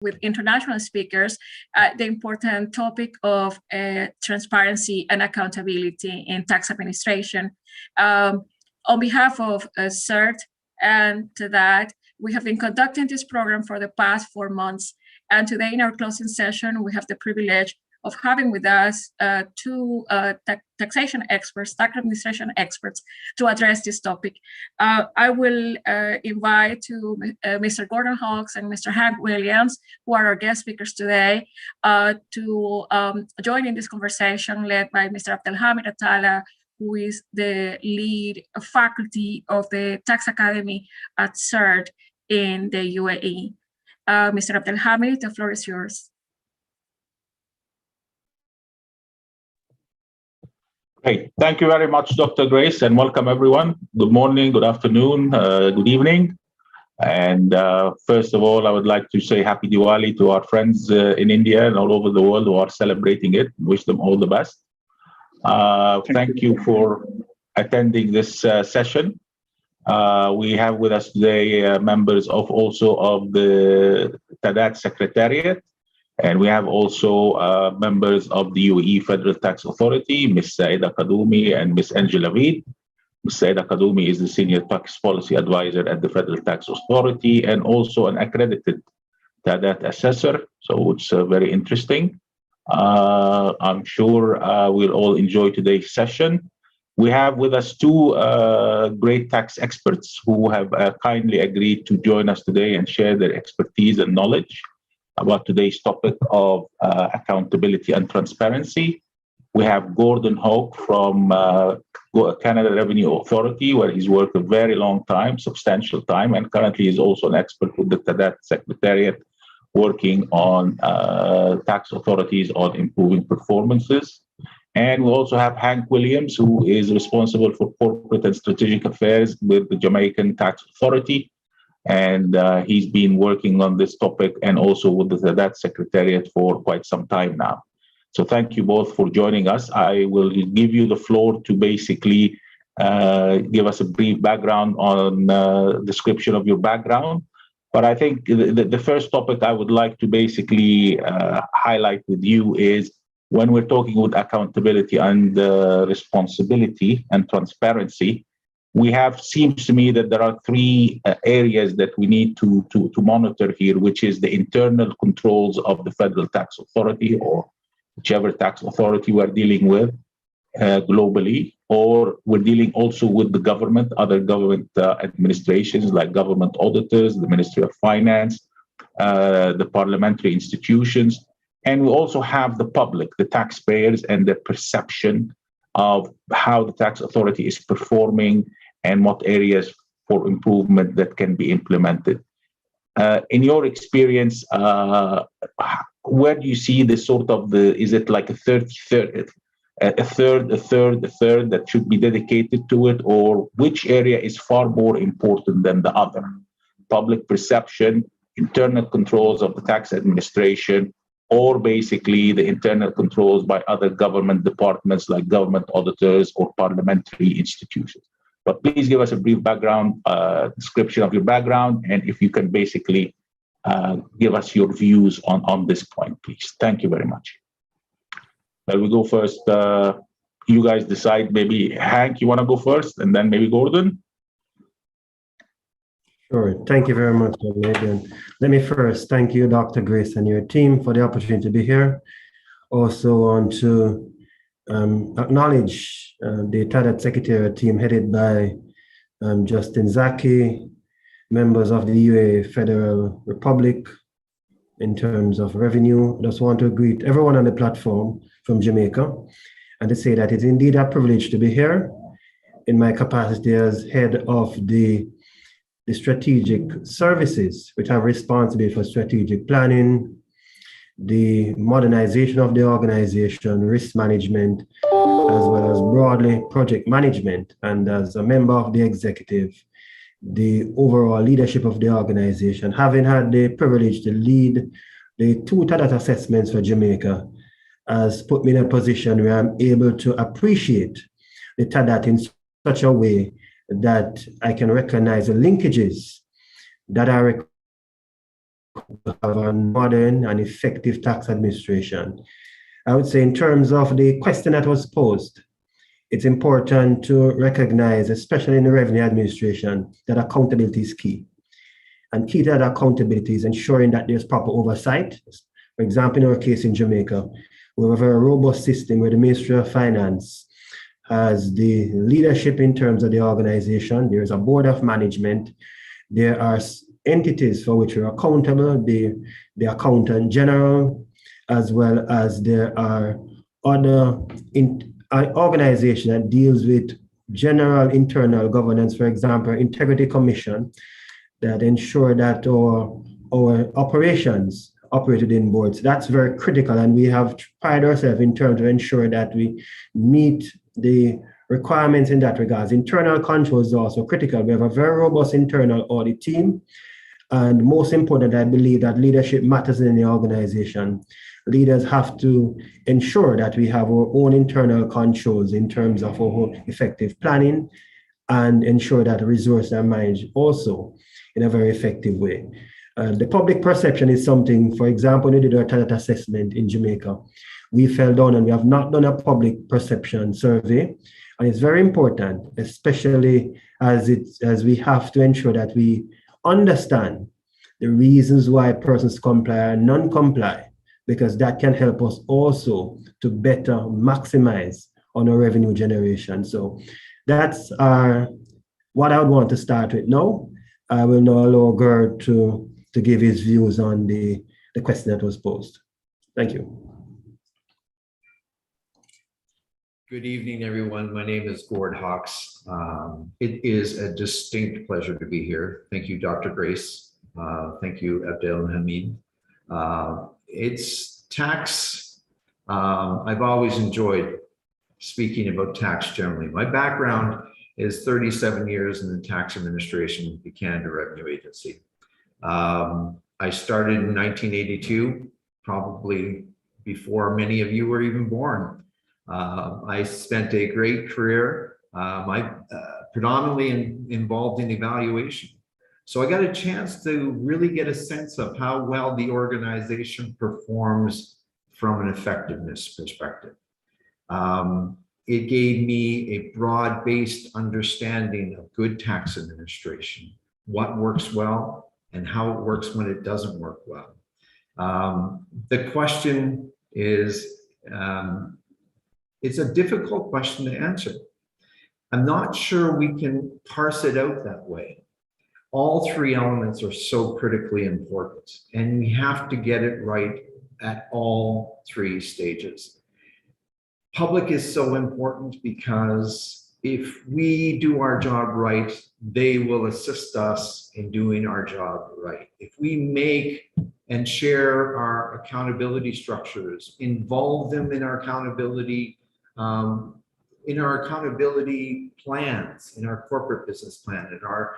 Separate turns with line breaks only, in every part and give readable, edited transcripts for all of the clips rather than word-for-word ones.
with international speakers, the important topic of transparency and accountability in tax administration. On behalf of CERT and TADAT, we have been conducting this program for the past 4 months. And today in our closing session, we have the privilege of having with us two taxation experts, tax administration experts, to address this topic. I will invite to Mr. Gordon Hawkes and Mr. Hank Williams, who are our guest speakers today, to join in this conversation led by Mr. Abdelhamid Atala, who is the lead faculty of the Tax Academy at CERT in the UAE. Mr. Abdelhamid, the floor is yours.
Great. Thank you very much, Dr. Grace, and welcome everyone. Good morning, good afternoon, good evening. And first of all, I would like to say Happy Diwali to our friends in India and all over the world who are celebrating it. Wish them all the best. Thank you for attending this session. We have with us today members of the TADAT Secretariat. And we have also members of the UAE Federal Tax Authority, Ms. Saida Kadoumi and Ms. Angela Veed. Ms. Saida Kadoumi is the Senior Tax Policy Advisor at the Federal Tax Authority and also an accredited TADAT assessor. So it's very interesting. I'm sure we'll all enjoy today's session. We have with us two great tax experts who have kindly agreed to join us today and share their expertise and knowledge about today's topic of accountability and transparency. We have Gordon Hawke from Canada Revenue Authority, where he's worked a very long time, substantial time, and currently is also an expert with the TADAT Secretariat, working on tax authorities on improving performances. And we also have Hank Williams, who is responsible for corporate and strategic affairs with the Jamaican Tax Authority. And he's been working on this topic and also with the TADAT Secretariat for quite some time now. So thank you both for joining us. I will give you the floor to basically give us a brief background on description of your background. But I think the first topic I would like to basically highlight with you is when we're talking with accountability and responsibility and transparency, seems to me that there are three areas that we need to monitor here, which is the internal controls of the Federal Tax Authority or whichever tax authority we're dealing with globally, or we're dealing also with the government, other government administrations like government auditors, the Ministry of Finance, the parliamentary institutions, and we also have the public, the taxpayers, and their perception of how the tax authority is performing and what areas for improvement that can be implemented. In your experience, where do you see this sort of is it like a third that should be dedicated to it, or which area is far more important than the other? Public perception, internal controls of the tax administration, or basically the internal controls by other government departments like government auditors or parliamentary institutions. But please give us a brief background, description of your background, and if you can basically give us your views on this point, please. Thank you very much. Let me go first. You guys decide, maybe Hank, you want to go first, and then maybe Gordon?
Sure. Thank you very much, Ahmed. Let me first thank you, Dr. Grace, and your team for the opportunity to be here. Also want to acknowledge the TADAT Secretariat team headed by Justin Zaki, members of the UAE Federal Republic in terms of revenue. I just want to greet everyone on the platform from Jamaica and to say that it's indeed a privilege to be here in my capacity as head of the strategic services, which have responsibility for strategic planning, the modernization of the organization, risk management, as well as broadly project management. And as a member of the executive, the overall leadership of the organization, having had the privilege to lead the two TADAT assessments for Jamaica, has put me in a position where I'm able to appreciate the TADAT in such a way that I can recognize the linkages that are to have a modern and effective tax administration. I would say in terms of the question that was posed, it's important to recognize, especially in the revenue administration, that accountability is key. And key to that accountability is ensuring that there's proper oversight. For example, in our case in Jamaica, we have a very robust system where the Ministry of Finance has the leadership in terms of the organization. There's a board of management. There are entities for which we're accountable, the accountant general, as well as there are other organizations that deals with general internal governance, for example, Integrity Commission, that ensure that our operations operated in boards. That's very critical, and we have pride ourselves in terms of ensure that we meet the requirements in that regard. Internal control is also critical. We have a very robust internal audit team, and most important, I believe that leadership matters in the organization. Leaders have to ensure that we have our own internal controls in terms of our effective planning and ensure that resources are managed also in a very effective way. The public perception is something, for example, when we did our TADAT assessment in Jamaica, we fell down and we have not done a public perception survey. And it's very important, especially as we have to ensure that we understand the reasons why persons comply and non-comply, because that can help us also to better maximize on our revenue generation. So that's what I would want to start with now. I will now allow Gerd to give his views on the question that was posed. Thank you.
Good evening, everyone. My name is Gord Hawks. It is a distinct pleasure to be here. Thank you, Dr. Grace. Thank you, Abdel and Hamid. It's tax. I've always enjoyed speaking about tax generally. My background is 37 years in the tax administration of the Canada Revenue Agency. I started in 1982, probably before many of you were even born. I spent a great career, predominantly involved in evaluation. So I got a chance to really get a sense of how well the organization performs from an effectiveness perspective. It gave me a broad-based understanding of good tax administration, what works well and how it works when it doesn't work well. The question is, it's a difficult question to answer. I'm not sure we can parse it out that way. All three elements are so critically important, and we have to get it right at all three stages. Public is so important because if we do our job right, they will assist us in doing our job right. If we make and share our accountability structures, involve them in our accountability plans, in our corporate business plan, in our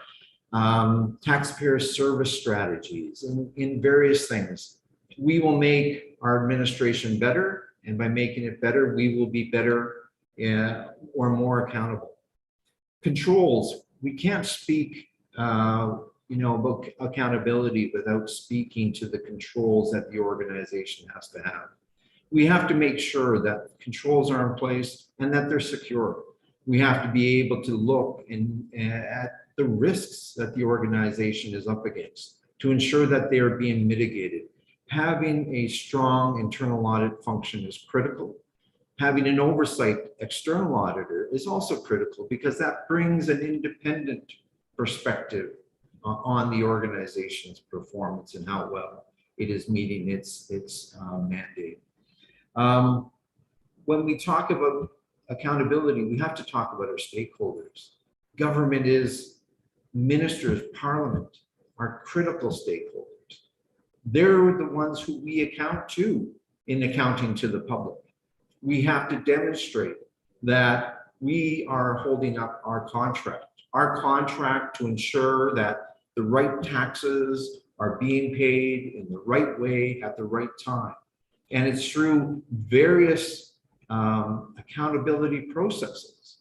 taxpayer service strategies, in various things, we will make our administration better. And by making it better, we will be better or more accountable. Controls, we can't speak about accountability without speaking to the controls that the organization has to have. We have to make sure that controls are in place and that they're secure. We have to be able to look at the risks that the organization is up against to ensure that they are being mitigated. Having a strong internal audit function is critical. Having an oversight external auditor is also critical because that brings an independent perspective on the organization's performance and how well it is meeting its mandate. When we talk about accountability, we have to talk about our stakeholders. Government is ministers, parliament are critical stakeholders. They're the ones who we account to in accounting to the public. We have to demonstrate that we are holding up our contract to ensure that the right taxes are being paid in the right way at the right time. And it's through various accountability processes.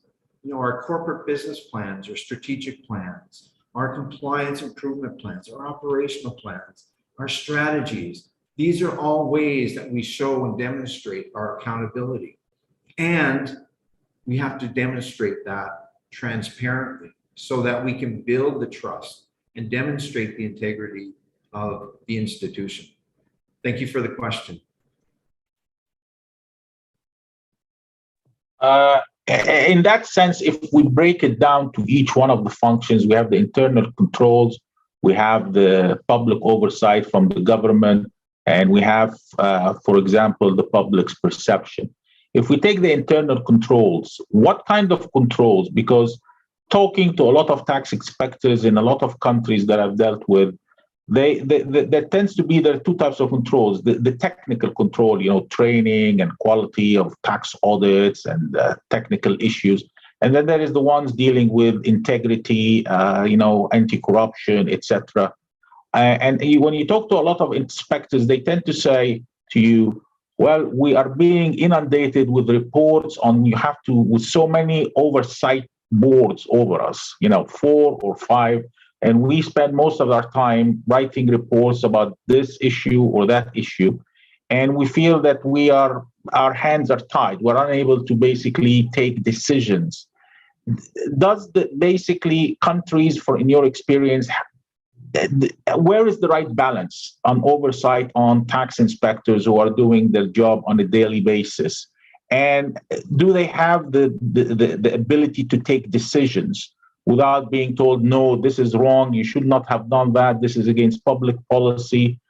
Our corporate business plans, our strategic plans, our compliance improvement plans, our operational plans our strategies. These are all ways that we show and demonstrate our accountability. And we have to demonstrate that transparently so that we can build the trust and demonstrate the integrity of the institution. Thank you for the question.
In that sense, if we break it down to each one of the functions, we have the internal controls, we have the public oversight from the government, and we have, for example, the public's perception. If we take the internal controls, what kind of controls? Because talking to a lot of tax inspectors in a lot of countries that I've dealt with, there tends to be, there are two types of controls. The technical control, training and quality of tax audits and technical issues. And then there is the ones dealing with integrity, anti-corruption, etc. And when you talk to a lot of inspectors, they tend to say to you, well, we are being inundated with reports on with so many oversight boards over us, 4 or 5. And we spend most of our time writing reports about this issue or that issue. And we feel that our hands are tied. We're unable to basically take decisions. Does basically countries, in your experience, where is the right balance on oversight on tax inspectors who are doing their job on a daily basis? And do they have the ability to take decisions without being told, no, this is wrong, you should not have done that, this is against public policy,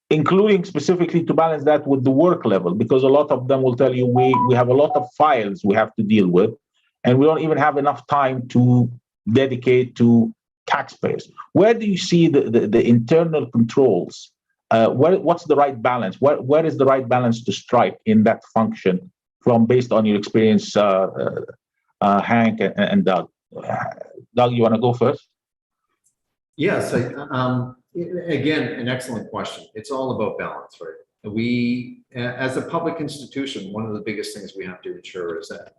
including specifically to balance that with the work level? Because a lot of them will tell you, we have a lot of files we have to deal with, and we don't even have enough time to dedicate to taxpayers. Where do you see the internal controls? What's the right balance? Where is the right balance to strike in that function based on your experience, Hank and Doug? Doug, you want to go first?
Yes, again, an excellent question. It's all about balance, right? We, as a public institution, one of the biggest things we have to ensure is that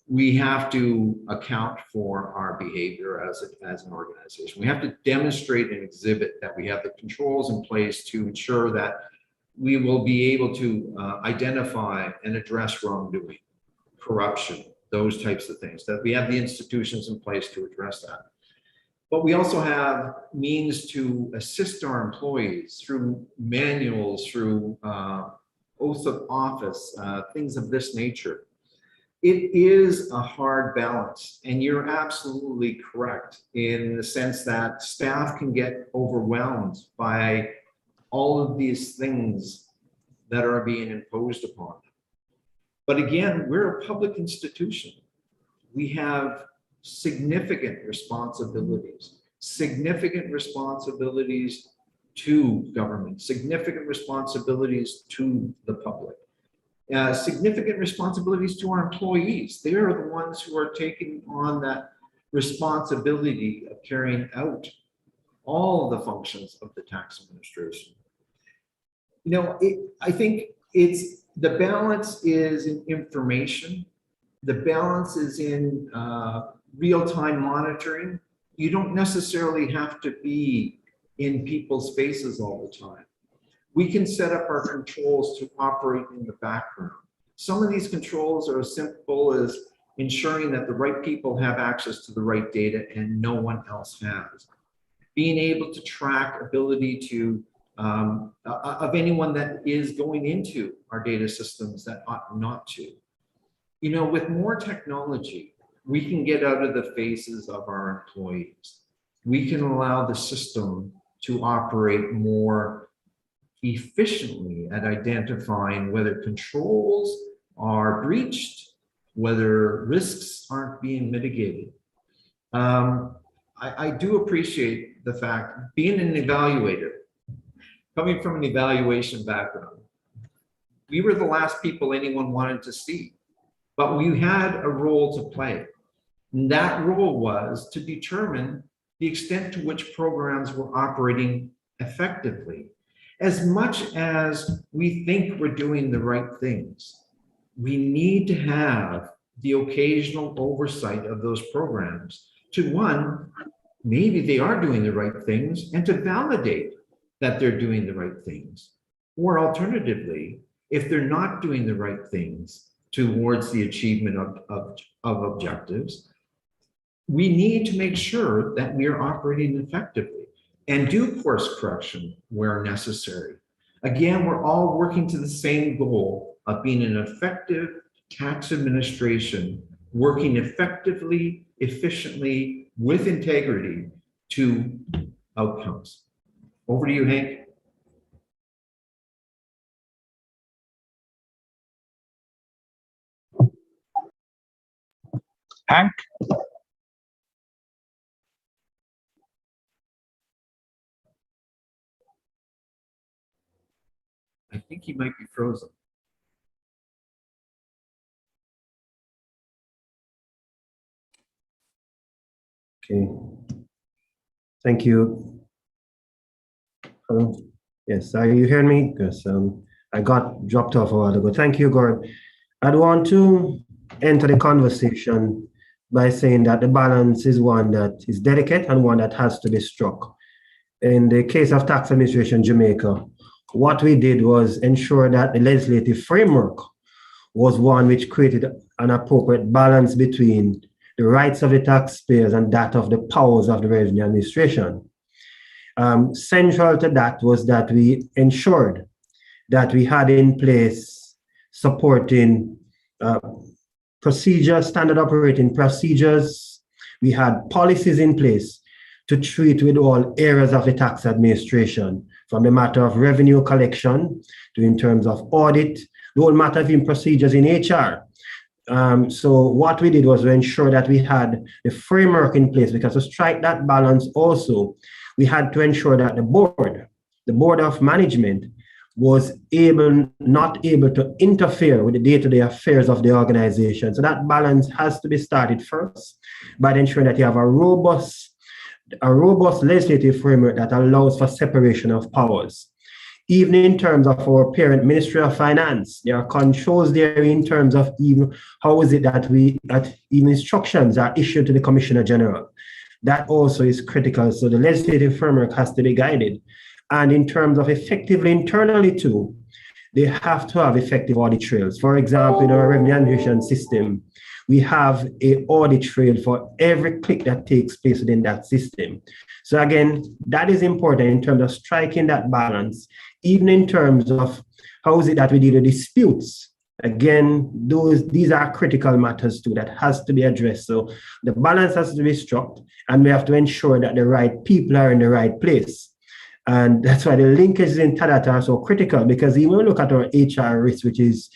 we have to account for our behavior as an organization. We have to demonstrate and exhibit that we have the controls in place to ensure that we will be able to identify and address wrongdoing, corruption, those types of things, that we have the institutions in place to address that. But we also have means to assist our employees through manuals, through oaths of office, things of this nature. It is a hard balance, and you're absolutely correct in the sense that staff can get overwhelmed by all of these things that are being imposed upon them. But again, we're a public institution. We have significant responsibilities to government, significant responsibilities to the public. Significant responsibilities to our employees. They are the ones who are taking on that responsibility of carrying out all of the functions of the tax administration. I think the balance is in information. The balance is in real-time monitoring. You don't necessarily have to be in people's faces all the time. We can set up our controls to operate in the background. Some of these controls are as simple as ensuring that the right people have access to the right data and no one else has. Being able to track ability to of anyone that is going into our data systems that ought not to. With more technology, we can get out of the faces of our employees. We can allow the system to operate more efficiently at identifying whether controls are breached, whether risks aren't being mitigated. I do appreciate the fact, being an evaluator, coming from an evaluation background, we were the last people anyone wanted to see, but we had a role to play. And that role was to determine the extent to which programs were operating effectively. As much as we think we're doing the right things, we need to have the occasional oversight of those programs to, one, maybe they are doing the right things, and to validate that they're doing the right things. Or alternatively, if they're not doing the right things towards the achievement of objectives, we need to make sure that we are operating effectively and do course correction where necessary. Again, we're all working to the same goal of being an effective tax administration, working effectively, efficiently, with integrity to outcomes. Over to you, Hank.
Hank?
I think he might be frozen.
Okay. Thank you. Hello. Yes, are you hearing me? Because I got dropped off a while ago. Thank you, Gord. I'd want to enter the conversation by saying that the balance is one that is delicate and one that has to be struck. In the case of Tax Administration Jamaica, what we did was ensure that the legislative framework was one which created an appropriate balance between the rights of the taxpayers and that of the powers of the revenue administration. Central to that was that we ensured that we had in place supporting procedures, standard operating procedures. We had policies in place to treat with all areas of the tax administration, from the matter of revenue collection to in terms of audit, the whole matter of in procedures in HR. So what we did was to ensure that we had the framework in place, because to strike that balance also, we had to ensure that the board of management was not able to interfere with the day-to-day affairs of the organization. So that balance has to be started first by ensuring that you have a robust legislative framework that allows for separation of powers. Even in terms of our parent Ministry of Finance, there are controls there in terms of even how is it that even instructions are issued to the Commissioner General. That also is critical. So the legislative framework has to be guided. And in terms of effectively internally too, they have to have effective audit trails. For example, in our revenue administration system, we have an audit trail for every click that takes place within that system. So again, that is important in terms of striking that balance, even in terms of how is it that we deal with disputes. Again, these are critical matters too that has to be addressed. So the balance has to be struck, and we have to ensure that the right people are in the right place. And that's why the linkages in TADAT are so critical, because even when we look at our HR risk, which is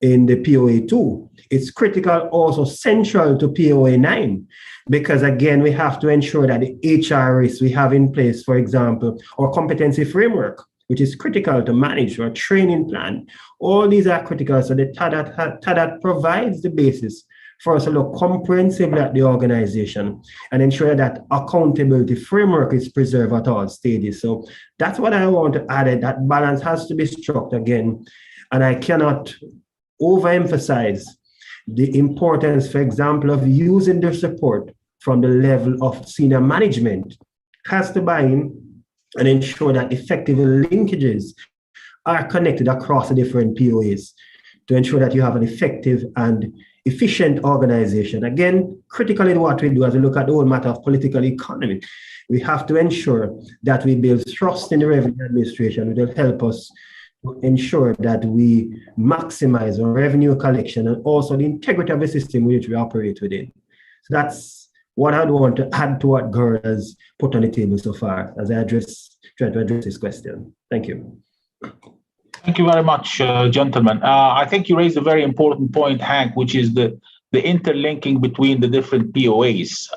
in the POA 2, it's critical, also central to POA 9, because again, we have to ensure that the HR risks we have in place, for example, our competency framework, which is critical to manage, our training plan, all these are critical. So the TADAT provides the basis for us to look comprehensively at the organization and ensure that accountability framework is preserved at all stages. So that's what I want to add, that balance has to be struck again. And I cannot overemphasize the importance, for example, of using the support from the level of senior management has to buy in and ensure that effective linkages are connected across the different POAs to ensure that you have an effective and efficient organization. Again, critical in what we do as we look at the whole matter of political economy, we have to ensure that we build trust in the revenue administration, which will help us to ensure that we maximize our revenue collection and also the integrity of the system which we operate within. So that's what I'd want to add to what Gerd has put on the table so far as I try to address this question. Thank you.
Thank you very much, gentlemen. I think you raised a very important point, Hank, which is the interlinking between the different POAs.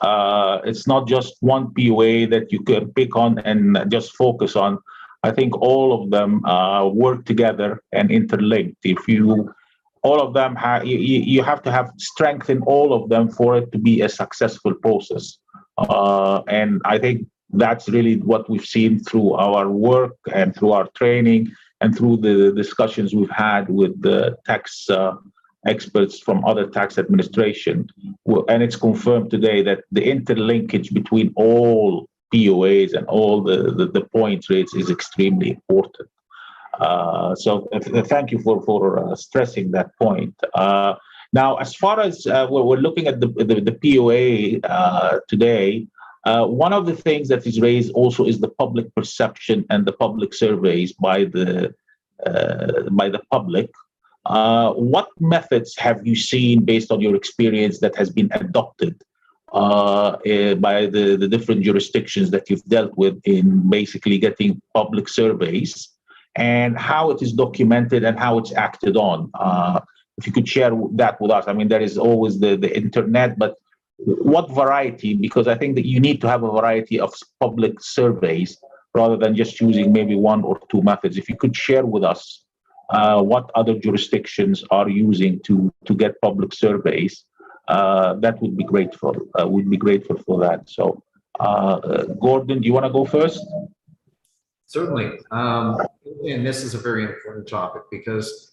It's not just one POA that you can pick on and just focus on. I think all of them work together and interlinked. All of them you have to have strength in all of them for it to be a successful process. And I think that's really what we've seen through our work and through our training and through the discussions we've had with the tax experts from other tax administration. And it's confirmed today that the interlinkage between all POAs and all the point rates is extremely important. So thank you for stressing that point. Now, as far as we're looking at the POA today, one of the things that is raised also is the public perception and the public surveys by the public. What methods have you seen, based on your experience, that has been adopted by the different jurisdictions that you've dealt with in basically getting public surveys, and how it is documented and how it's acted on? If you could share that with us. I mean, there is always the internet, but what variety? Because I think that you need to have a variety of public surveys rather than just using maybe one or two methods. If you could share with us what other jurisdictions are using to get public surveys, that would be grateful. We'd be grateful for that. So, Gordon, do you want to go first?
Certainly, and this is a very important topic because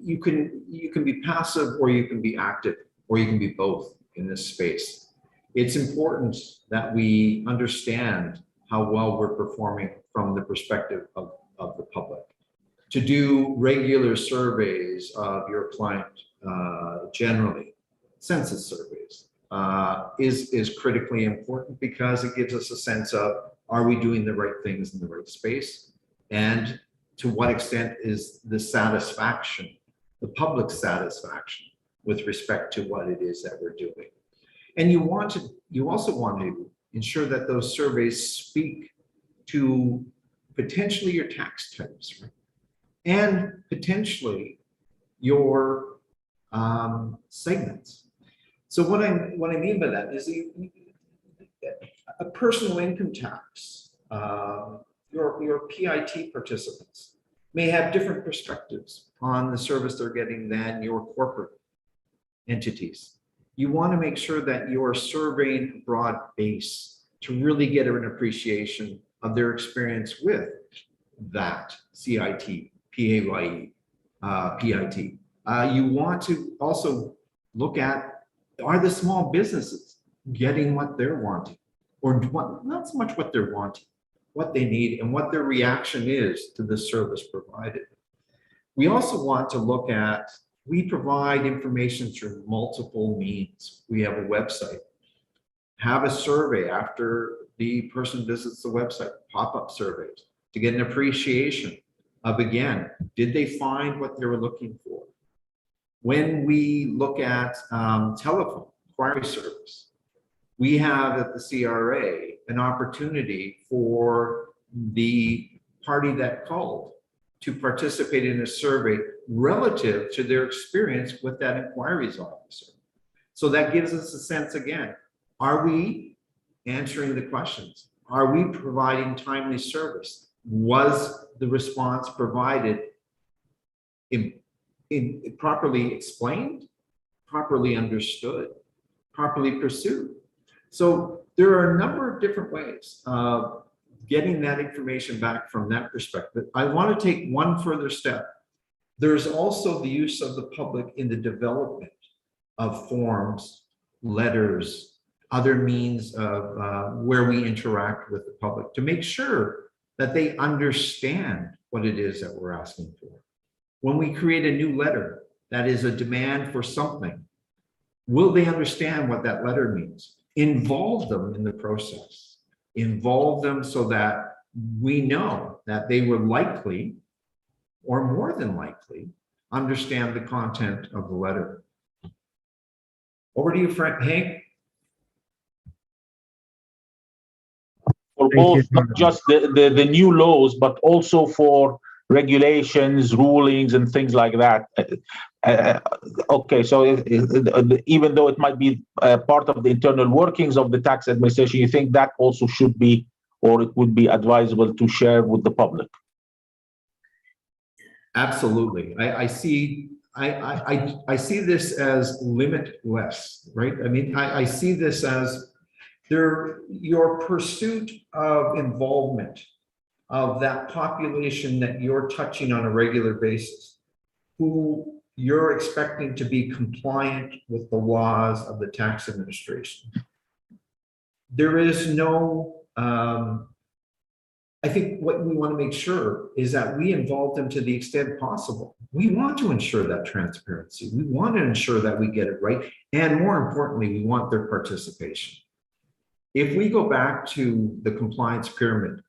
you can be passive or you can be active or you can be both in this space. It's important that we understand how well we're performing from the perspective of the public. To do regular surveys of your client, generally, census surveys, is critically important because it gives us a sense of, are we doing the right things in the right space? And to what extent is the satisfaction, the public satisfaction with respect to what it is that we're doing? And you also want to ensure that those surveys speak to potentially your tax types, right? And potentially your segments. So what I mean by that is a personal income tax, your PIT participants may have different perspectives on the service they're getting than your corporate entities. You want to make sure that you're surveying a broad base to really get an appreciation of their experience with that CIT, PAYE, PIT. You want to also look at, are the small businesses getting what they're wanting, or not so much what they're wanting, what they need and what their reaction is to the service provided. We also want to look at, we provide information through multiple means. We have a website, have a survey after the person visits the website, pop-up surveys to get an appreciation of, again, did they find what they were looking for? When we look at telephone inquiry service, we have at the CRA an opportunity for the party that called to participate in a survey relative to their experience with that inquiries officer. So that gives us a sense, again, are we answering the questions? Are we providing timely service? Was the response provided in properly explained, properly understood, properly pursued? So there are a number of different ways of getting that information back from that perspective. I want to take one further step. There's also the use of the public in the development of forms, letters, other means of where we interact with the public to make sure that they understand what it is that we're asking for. When we create a new letter that is a demand for something, will they understand what that letter means? Involve them in the process. Involve them so that we know that they will likely, or more than likely, understand the content of the letter. Over to you, Hank.
For both, not just the new laws, but also for regulations, rulings, and things like that. Okay, so even though it might be part of the internal workings of the tax administration, you think that also should be, or it would be advisable to share with the public?
Absolutely. I see this as limitless, right? I mean, I see this as your pursuit of involvement of that population that you're touching on a regular basis, who you're expecting to be compliant with the laws of the tax administration. there is no, I think what we want to make sure is that we involve them to the extent possible. We want to ensure that transparency. We want to ensure that we get it right. And more importantly, we want their participation. If we go back to the compliance pyramid,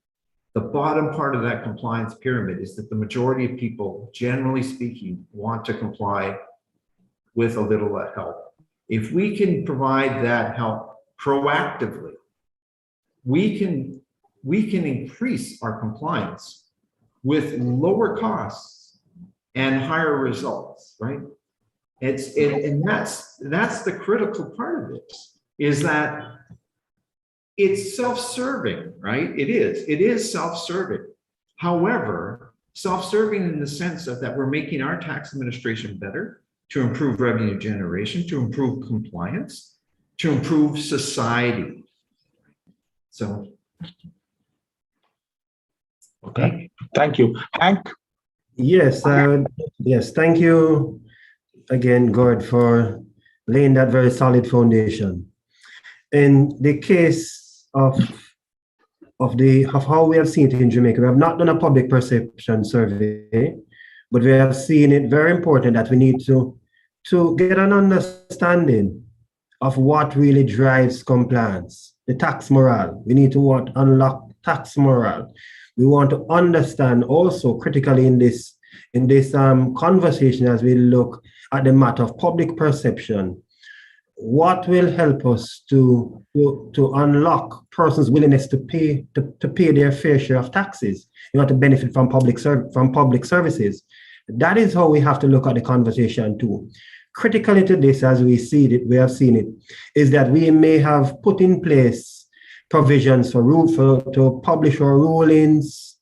the bottom part of that compliance pyramid is that the majority of people, generally speaking, want to comply with a little help. If we can provide that help proactively, we can increase our compliance with lower costs and higher results, right? And that's the critical part of this, is that it's self-serving, right? It is self-serving. However, self-serving in the sense of that we're making our tax administration better, to improve revenue generation, to improve compliance, to improve society. So.
Okay, thank you. Hank?
Yes, yes, thank you again, Gord, for laying that very solid foundation. In the case of how we have seen it in Jamaica, we have not done a public perception survey, but we have seen it very important that we need to get an understanding of what really drives compliance, the tax morale. We need to unlock tax morale. We want to understand also critically in this conversation, as we look at the matter of public perception, what will help us to unlock persons' willingness to pay their fair share of taxes, to benefit from public services. That is how we have to look at the conversation too. Critically to this, as we have seen it, is that we may have put in place provisions to publish our rulings,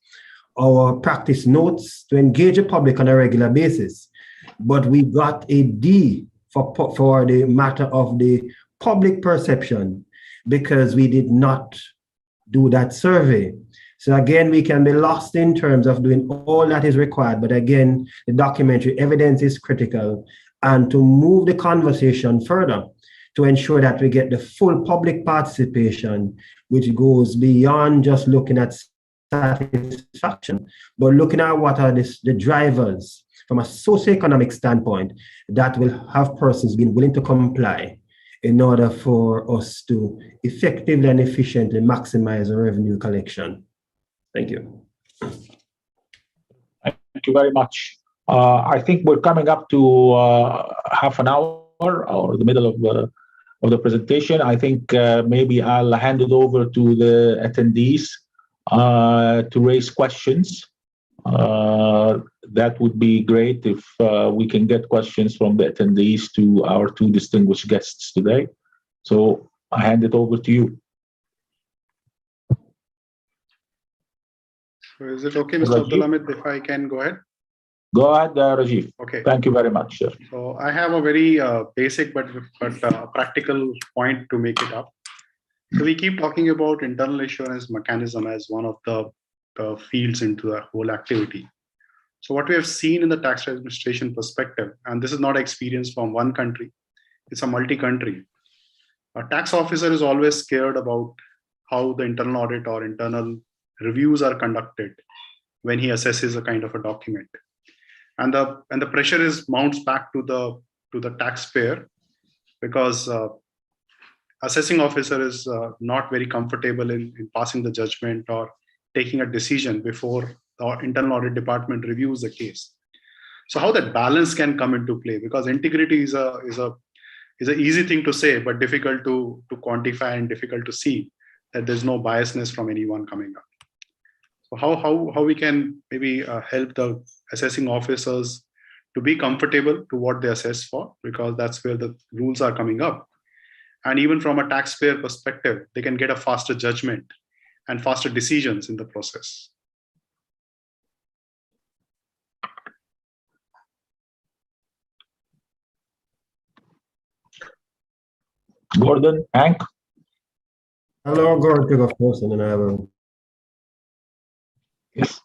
our practice notes, to engage the public on a regular basis. But we got a D for the matter of the public perception because we did not do that survey. So again, we can be lost in terms of doing all that is required. But again, the documentary evidence is critical, and to move the conversation further to ensure that we get the full public participation, which goes beyond just looking at satisfaction, but looking at what are the drivers from a socioeconomic standpoint that will have persons being willing to comply in order for us to effectively and efficiently maximize our revenue collection. Thank you.
Thank you very much. I think we're coming up to half an hour or the middle of the presentation. I think maybe I'll hand it over to the attendees to raise questions. That would be great if we can get questions from the attendees to our two distinguished guests today. So I hand it over to you.
So is it okay, Mr. Abdulhamid, if I can go ahead?
Go ahead, Rajiv.
Okay.
Thank you very much, sir.
So I have a very basic but practical point to make it up. So we keep talking about internal assurance mechanism as one of the fields into the whole activity. So what we have seen in the tax administration perspective, and this is not experience from one country, it's a multi-country. A tax officer is always scared about how the internal audit or internal reviews are conducted when he assesses a kind of a document. And the pressure mounts back to the taxpayer because assessing officer is not very comfortable in passing the judgment or taking a decision before the internal audit department reviews the case. So how that balance can come into play, because integrity is an easy thing to say, but difficult to quantify and difficult to see that there's no biasness from anyone coming up. So how we can maybe help the assessing officers to be comfortable to what they assess for, because that's where the rules are coming up. And even from a taxpayer perspective, they can get a faster judgment and faster decisions in the process.
Gordon, Hank?
Hello, Gordon, of course, and then I will.
Yes.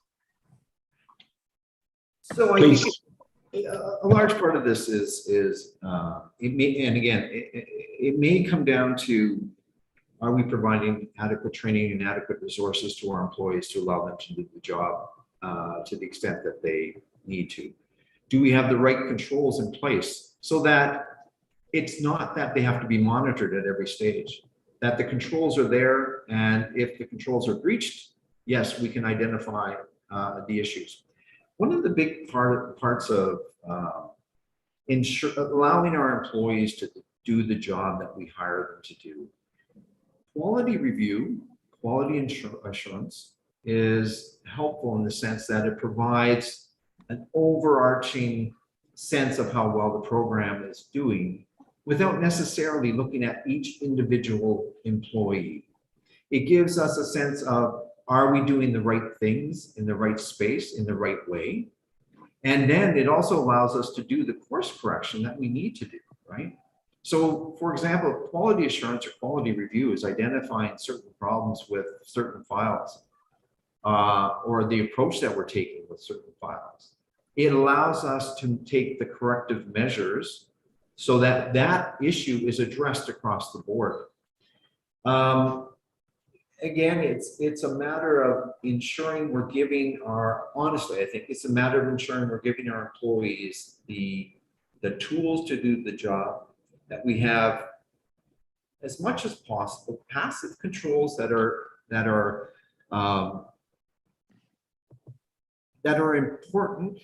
So I think a large part of this is it may, and again, it may come down to Are we providing adequate training and adequate resources to our employees to allow them to do the job to the extent that they need to? Do we have the right controls in place so that it's not that they have to be monitored at every stage, that the controls are there, and if the controls are breached, yes, we can identify the issues. One of the big parts of allowing our employees to do the job that we hire them to do, quality review, quality assurance is helpful in the sense that it provides an overarching sense of how well the program is doing without necessarily looking at each individual employee. It gives us a sense of, are we doing the right things in the right space, in the right way? And then it also allows us to do the course correction that we need to do, right? So for example, quality assurance or quality review is identifying certain problems with certain files or the approach that we're taking with certain files. It allows us to take the corrective measures so that that issue is addressed across the board. Again, it's a matter of ensuring we're giving honestly, I think it's a matter of ensuring we're giving our employees the tools to do the job, that we have as much as possible passive controls that are important,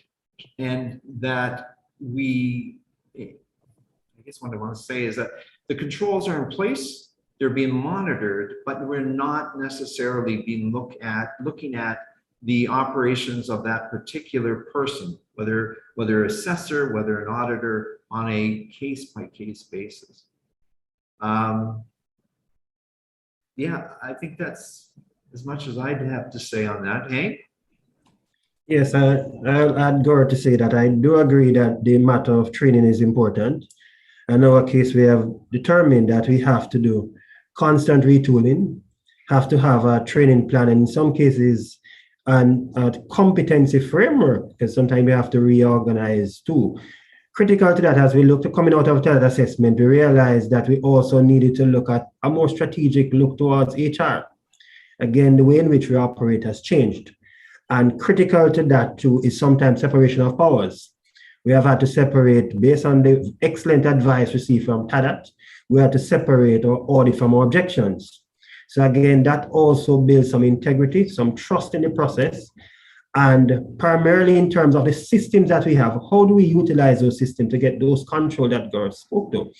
and that I guess what I want to say is that the controls are in place, they're being monitored, but we're not necessarily looking at the operations of that particular person, whether assessor, whether an auditor, on a case-by-case basis. Yeah, I think that's as much as I'd have to say on that. Hank?
Yes, I'd go to say that I do agree that the matter of training is important. In our case, we have determined that we have to do constant retooling, have to have a training plan, and in some cases, a competency framework, because sometimes we have to reorganize too. Critical to that, as we look to coming out of TADAT assessment, we realized that we also needed to look at a more strategic look towards HR. Again, the way in which we operate has changed. And critical to that too is sometimes separation of powers. We have had to separate, based on the excellent advice received from TADAT, we had to separate our audit from our objections. So again, that also builds some integrity, some trust in the process, and primarily in terms of the systems that we have, how do we utilize those systems to get those control that Gert spoke to,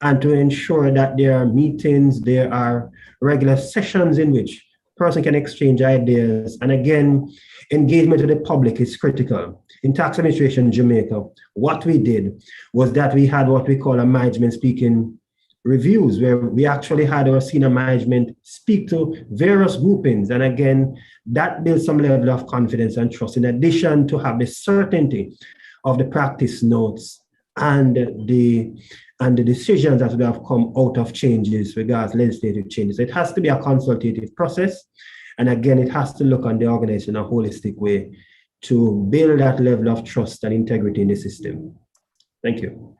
and to ensure that there are meetings, there are regular sessions in which person can exchange ideas. And again, engagement with the public is critical. In tax administration in Jamaica, what we did was that we had what we call a management speaking reviews, where we actually had our senior management speak to various groupings. And again, that builds some level of confidence and trust, in addition to have the certainty of the practice notes and the decisions that would have come out of changes regards legislative changes. It has to be a consultative process. And again, it has to look on the organization in a holistic way to build that level of trust and integrity in the system. Thank you.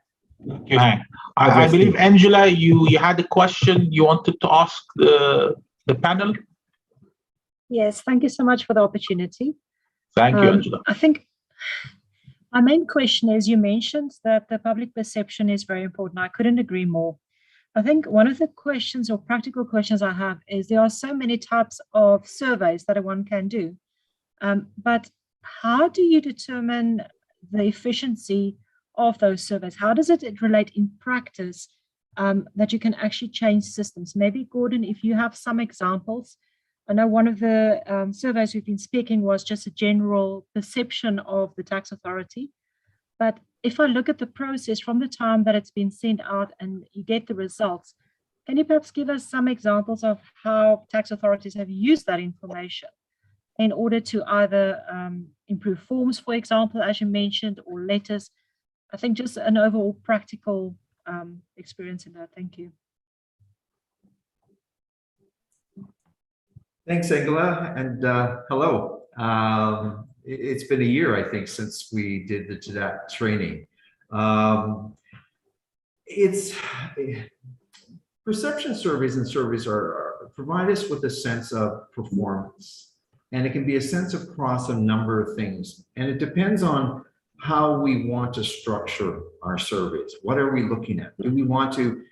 Thank you, Hank. I believe, Angela, you had a question you wanted to ask the panel?
Yes, thank you so much for the opportunity.
Thank you, Angela.
I think my main question is, you mentioned that the public perception is very important. I couldn't agree more. I think one of the questions or practical questions I have is, there are so many types of surveys that one can do, but how do you determine the efficiency of those surveys? How does it relate in practice that you can actually change systems? Maybe, Gordon, if you have some examples. I know one of the surveys we've been speaking was just a general perception of the tax authority. But if I look at the process from the time that it's been sent out and you get the results, can you perhaps give us some examples of how tax authorities have used that information in order to either improve forms, for example, as you mentioned, or letters? I think just an overall practical experience in that. Thank you.
Thanks, Angela, and hello. It's been a year, I think, since we did the TADAT training. Perception surveys and surveys provide us with a sense of performance, and it can be a sense across a number of things. And it depends on how we want to structure our surveys. What are we looking at? Do we want to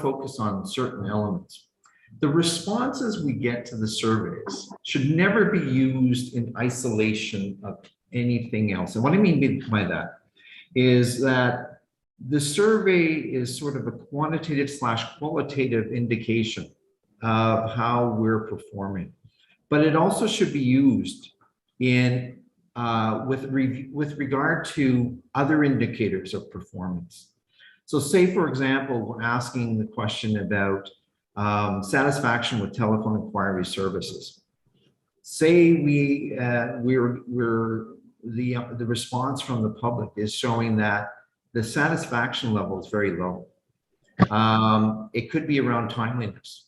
focus on certain elements? The responses we get to the surveys should never be used in isolation of anything else. And what I mean by that is that the survey is sort of a quantitative/qualitative indication of how we're performing, but it also should be used in with regard to other indicators of performance. So say, for example, we're asking the question about satisfaction with telephone inquiry services. Say the response from the public is showing that the satisfaction level is very low. It could be around timeliness.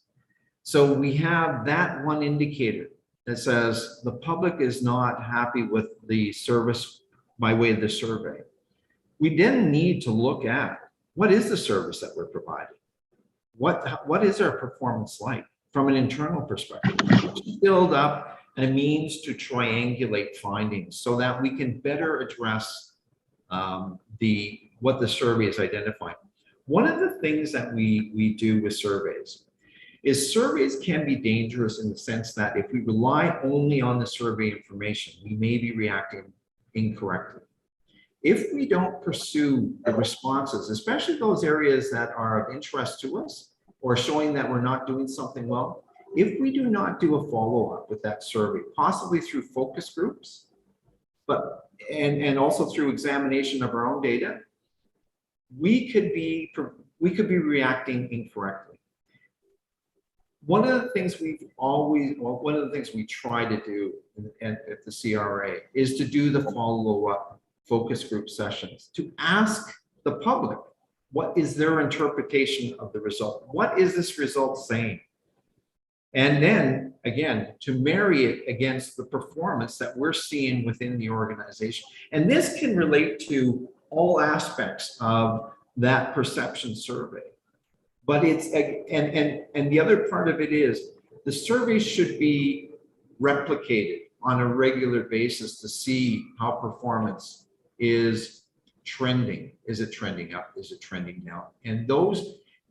So we have that one indicator that says the public is not happy with the service by way of the survey. We then need to look at what is the service that we're providing? What is our performance like from an internal perspective? Build up a means to triangulate findings so that we can better address what the survey is identifying. One of the things that we do with surveys is surveys can be dangerous in the sense that if we rely only on the survey information, we may be reacting incorrectly. If we don't pursue the responses, especially those areas that are of interest to us or showing that we're not doing something well, if we do not do a follow-up with that survey, possibly through focus groups, and also through examination of our own data, we could be reacting incorrectly. One of the things we try to do at the CRA is to do the follow-up focus group sessions, to ask the public, what is their interpretation of the result? What is this result saying? And then, again, to marry it against the performance that we're seeing within the organization. And this can relate to all aspects of that perception survey. But it's, and the other part of it is, the survey should be replicated on a regular basis to see how performance is trending. Is it trending up? Is it trending down? And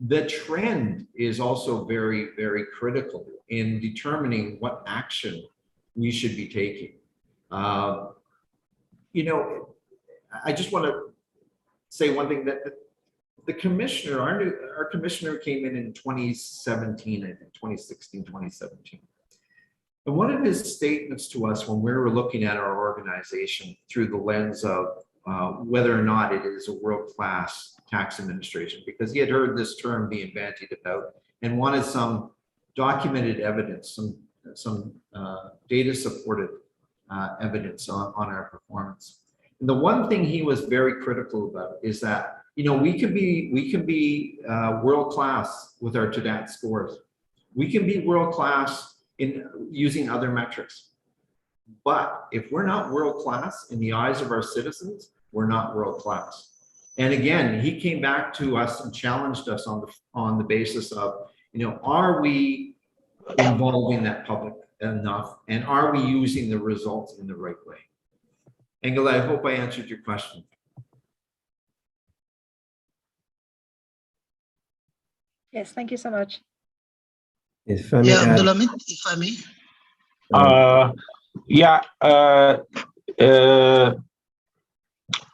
the trend is also very, very critical in determining what action we should be taking. You know, I just want to say one thing, that the commissioner, our commissioner came in 2017, I think 2016, 2017. And one of his statements to us when we were looking at our organization through the lens of whether or not it is a world-class tax administration, because he had heard this term being bandied about and wanted some documented evidence, some data-supported evidence on our performance. And the one thing he was very critical about is that, you know, we can be world-class with our TADAT scores. We can be world-class in using other metrics. But if we're not world-class in the eyes of our citizens, we're not world-class. And again, he came back to us and challenged us on the basis of, you know, are we involving that public enough, and are we using the results in the right way? Engel, I hope I answered your question.
Yes, thank you so much.
If I may add,
Abdulhamid, if I may.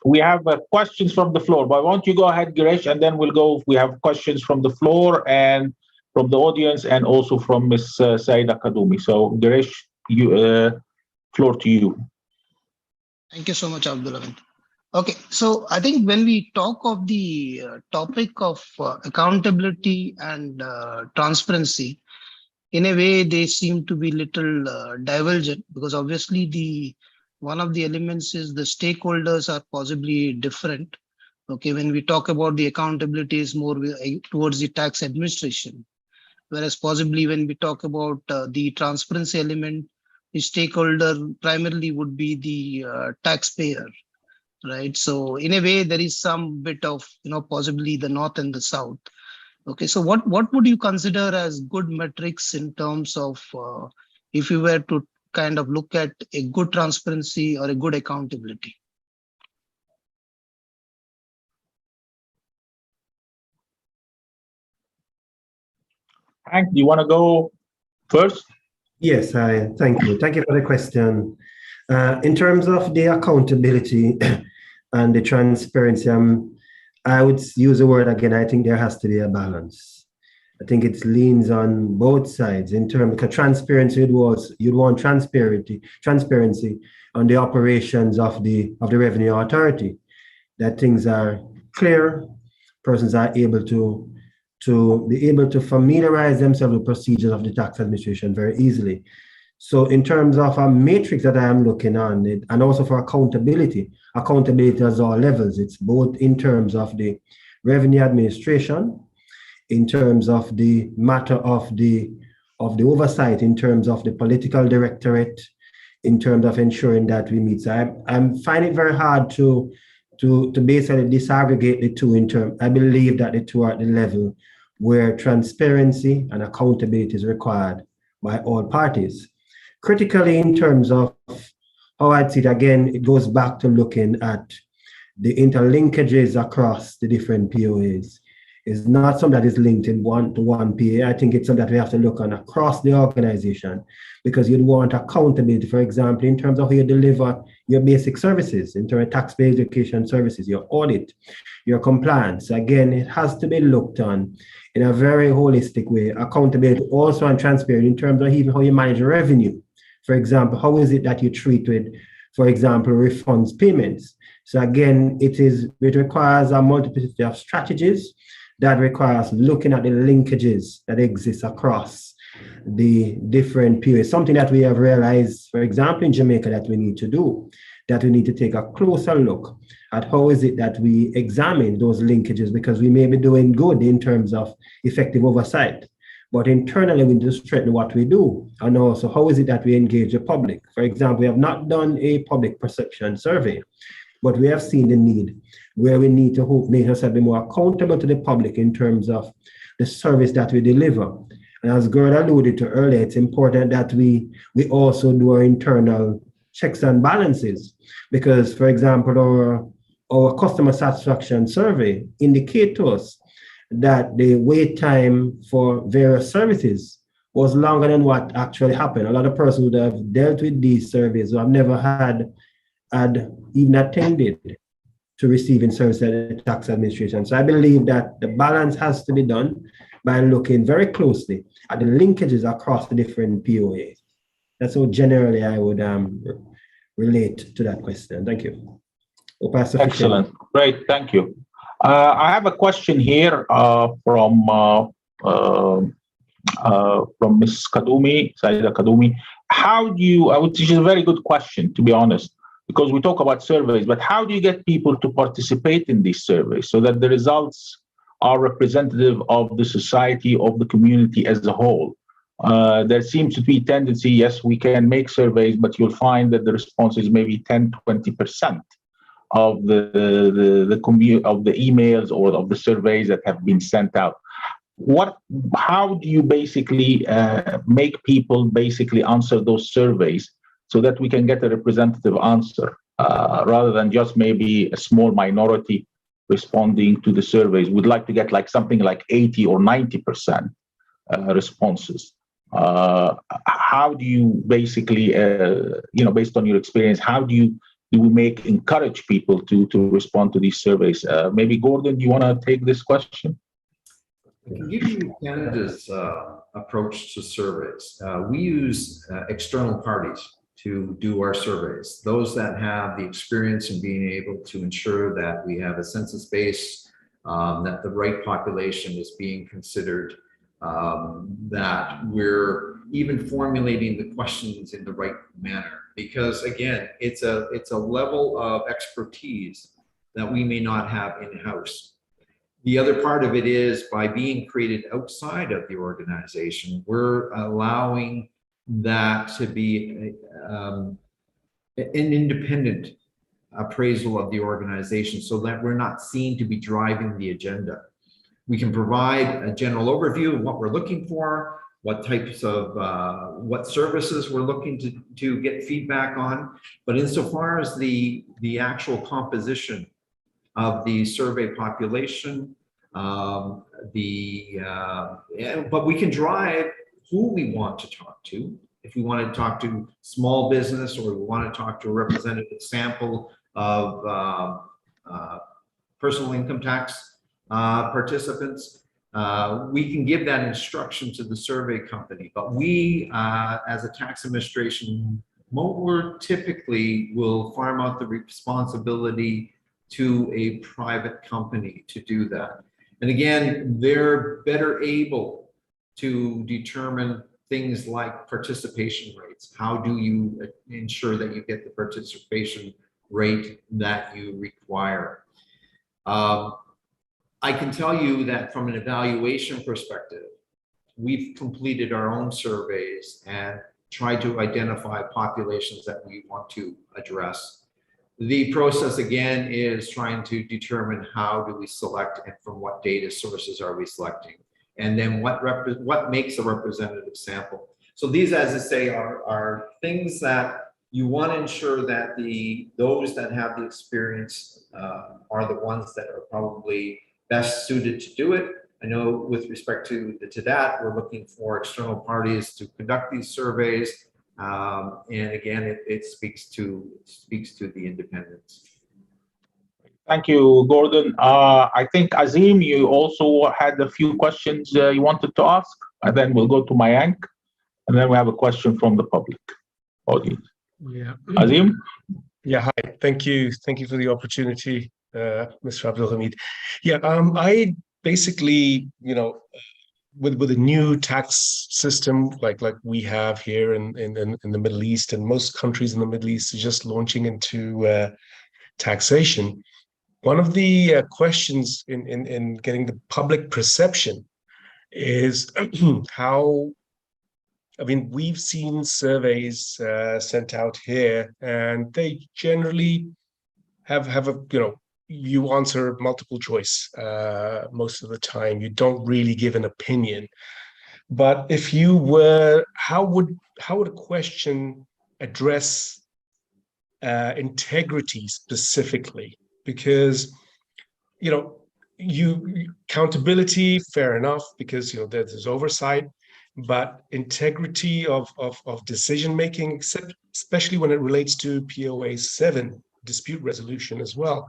We have questions from the floor, but why don't you go ahead, Girish, and then we'll go. We have questions from the floor and from the audience, and also from Ms. Saida Kadumi. So, Girish, floor to you.
Thank you so much, Abdulhamid. Okay, so I think when we talk of the topic of accountability and transparency, in a way they seem to be little divergent, because obviously one of the elements is the stakeholders are possibly different. Okay, when we talk about the accountability is more towards the tax administration, whereas possibly when we talk about the transparency element, the stakeholder primarily would be the taxpayer, right? So in a way, there is some bit of, possibly the north and the south. Okay, so what would you consider as good metrics in terms of if you were to kind of look at a good transparency or a good accountability?
Hank, do you want to go first?
Yes, thank you. Thank you for the question. In terms of the accountability and the transparency, I would use the word again. I think there has to be a balance. I think it leans on both sides in terms of transparency. You'd want transparency on the operations of the revenue authority, that things are clear, persons are able to be able to familiarize themselves with procedures of the tax administration very easily. So in terms of a matrix that I am looking on, and also for accountability at all levels, it's both in terms of the revenue administration, in terms of the matter of the oversight, in terms of the political directorate, in terms of ensuring that we meet. So I'm finding it very hard to basically disaggregate the two in terms. I believe that the two are at the level where transparency and accountability is required by all parties. Critically, in terms of how I'd see it, again, it goes back to looking at the interlinkages across the different POAs. It's not something that is linked in one to one PA. I think it's something that we have to look on across the organization, because you'd want accountability, for example, in terms of how you deliver your basic services, in terms of taxpayer education services, your audit, your compliance. Again, it has to be looked on in a very holistic way. Accountability also and transparent in terms of even how you manage revenue. For example, how is it that you treat with, for example, refunds payments? So again, it requires a multiplicity of strategies that requires looking at the linkages that exist across the different periods. Something that we have realized, for example, in Jamaica, that we need to do, that we need to take a closer look at how is it that we examine those linkages, because we may be doing good in terms of effective oversight, but internally we need to strengthen what we do. And also, how is it that we engage the public? For example, we have not done a public perception survey, but we have seen the need where we need to make ourselves be more accountable to the public in terms of the service that we deliver. And as Gerd alluded to earlier, it's important that we also do our internal checks and balances, because, for example, our customer satisfaction survey indicate to us that the wait time for various services was longer than what actually happened. A lot of persons would have dealt with these surveys who have never had even attended to receiving service at the tax administration. So I believe that the balance has to be done by looking very closely at the linkages across the different POAs. That's how generally I would relate to that question. Thank you.
Excellent. Great. Thank you. I have a question here from Ms. Kadumi, Saida Kadumi. Which is a very good question, to be honest, because we talk about surveys, but how do you get people to participate in these surveys so that the results are representative of the society, of the community as a whole? There seems to be a tendency, yes, we can make surveys, but you'll find that the response is maybe 10, 20% of the emails or of the surveys that have been sent out. How do you basically make people basically answer those surveys so that we can get a representative answer rather than just maybe a small minority responding to the surveys? We'd like to get like something like 80 or 90% responses. How do you basically, based on your experience, how do we encourage people to respond to these surveys? Maybe Gordon, you want to take this question?
I can give you Canada's approach to surveys. We use external parties to do our surveys, those that have the experience in being able to ensure that we have a census base, that the right population is being considered, that we're even formulating the questions in the right manner. Because again, it's a level of expertise that we may not have in-house. The other part of it is by being created outside of the organization, we're allowing that to be an independent appraisal of the organization so that we're not seen to be driving the agenda. We can provide a general overview of what we're looking for, what types of, what services we're looking to get feedback on. But insofar as the actual composition of the survey population, but we can drive who we want to talk to. If we want to talk to small business, or we want to talk to a representative sample of personal income tax participants, we can give that instruction to the survey company. But we, as a tax administration, more typically will farm out the responsibility to a private company to do that. And again, they're better able to determine things like participation rates. How do you ensure that you get the participation rate that you require? I can tell you that from an evaluation perspective, we've completed our own surveys and tried to identify populations that we want to address. The process again is trying to determine how do we select and from what data sources are we selecting, and then what makes a representative sample. So these, as I say, are things that you want to ensure that those that have the experience are the ones that are probably best suited to do it. I know with respect to the TADAT, we're looking for external parties to conduct these surveys. And again, it speaks to the independence.
Thank you, Gordon. I think Azim, you also had a few questions you wanted to ask, and then we'll go to Mayank, and then we have a question from the public audience.
Yeah.
Azim?
Yeah, hi. Thank you. Thank you for the opportunity, Mr. Abdul Hamid. Yeah, I basically, with a new tax system like we have here in the Middle East, and most countries in the Middle East are just launching into taxation. One of the questions in getting the public perception is how, we've seen surveys sent out here, and they generally have you answer multiple choice most of the time. You don't really give an opinion. But if you were, how would a question address integrity specifically? Because accountability, fair enough, because there's oversight, but integrity of decision making, especially when it relates to POA 7 dispute resolution as well.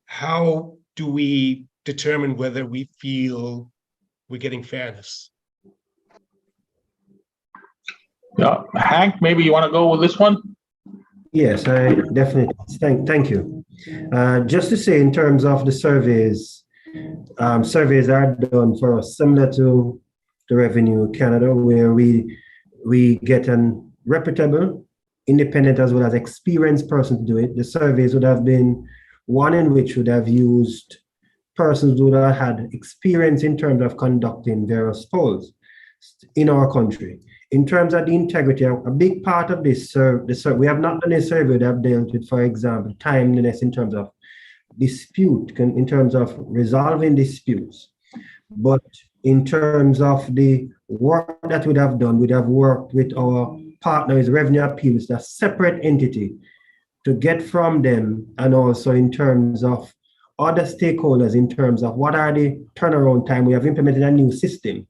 How do we determine whether we feel we're getting fairness?
Yeah, Hank, maybe you want to go with this one?
Yes, I definitely. Thank you. Just to say, in terms of the surveys, surveys are done for us similar to the Revenue Canada, where we get an reputable, independent as well as experienced person to do it. The surveys would have been one in which would have used persons who would have had experience in terms of conducting various polls in our country. In terms of the integrity, a big part of this we have not done a survey that have dealt with, for example, timeliness in terms of dispute, in terms of resolving disputes. But in terms of the work that we'd have done, we'd have worked with our partners, Revenue Appeals, a separate entity, to get from them, and also in terms of other stakeholders, in terms of what are the turnaround time. We have implemented a new system.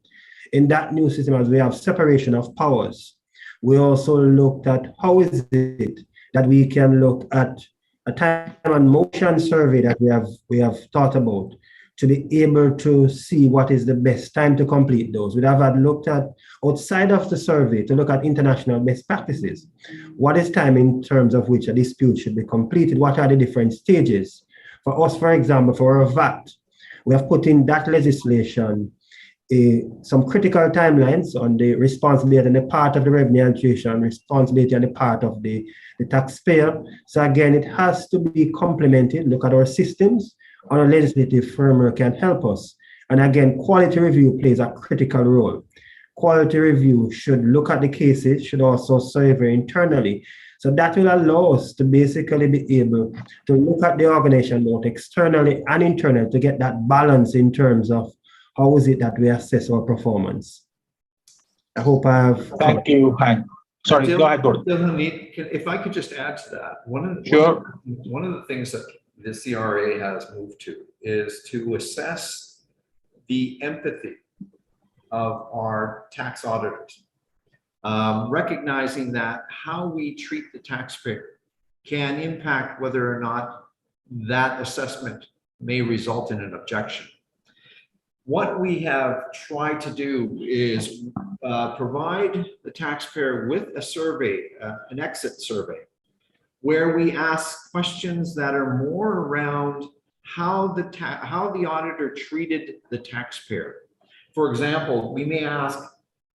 In that new system, as we have separation of powers, we also looked at how is it that we can look at a time and motion survey that we have thought about, to be able to see what is the best time to complete those. We have had looked at outside of the survey to look at international best practices. What is time in terms of which a dispute should be completed? What are the different stages? For us, for example, for our VAT, we have put in that legislation some critical timelines on the responsibility on the part of the revenue administration, responsibility on the part of the taxpayer. So again, it has to be complemented. Look at our systems. Our legislative framework can help us. And again, quality review plays a critical role. Quality review should look at the cases, should also survey internally. So that will allow us to basically be able to look at the organization both externally and internally to get that balance in terms of how is it that we assess our performance. I hope I have.
Thank you, Hank. Sorry, go ahead, Gordon.
If I could just add to that, one of the things that the CRA has moved to is to assess the empathy of our tax auditors, recognizing that how we treat the taxpayer can impact whether or not that assessment may result in an objection. What we have tried to do is provide the taxpayer with a survey, an exit survey, where we ask questions that are more around how the auditor treated the taxpayer. For example, we may ask,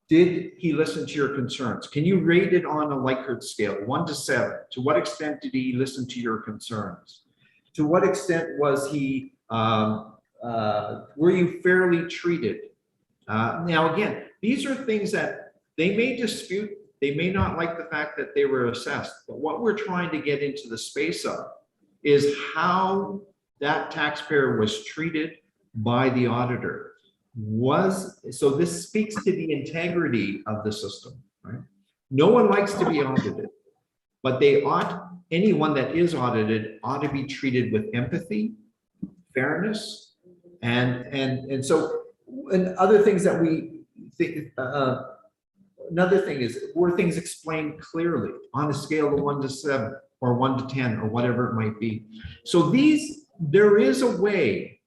did he listen to your concerns? Can you rate it on a Likert scale, 1 to 7? To what extent did he listen to your concerns? To what extent was he, were you fairly treated? Now, again, these are things that they may dispute. They may not like the fact that they were assessed, but what we're trying to get into the space of is how that taxpayer was treated by the auditor. So this speaks to the integrity of the system, right? No one likes to be audited, but anyone that is audited ought to be treated with empathy, fairness, and so, and other things that we think, another thing is, were things explained clearly on a scale of 1 to 7 or 1 to 10 or whatever it might be. So there is a way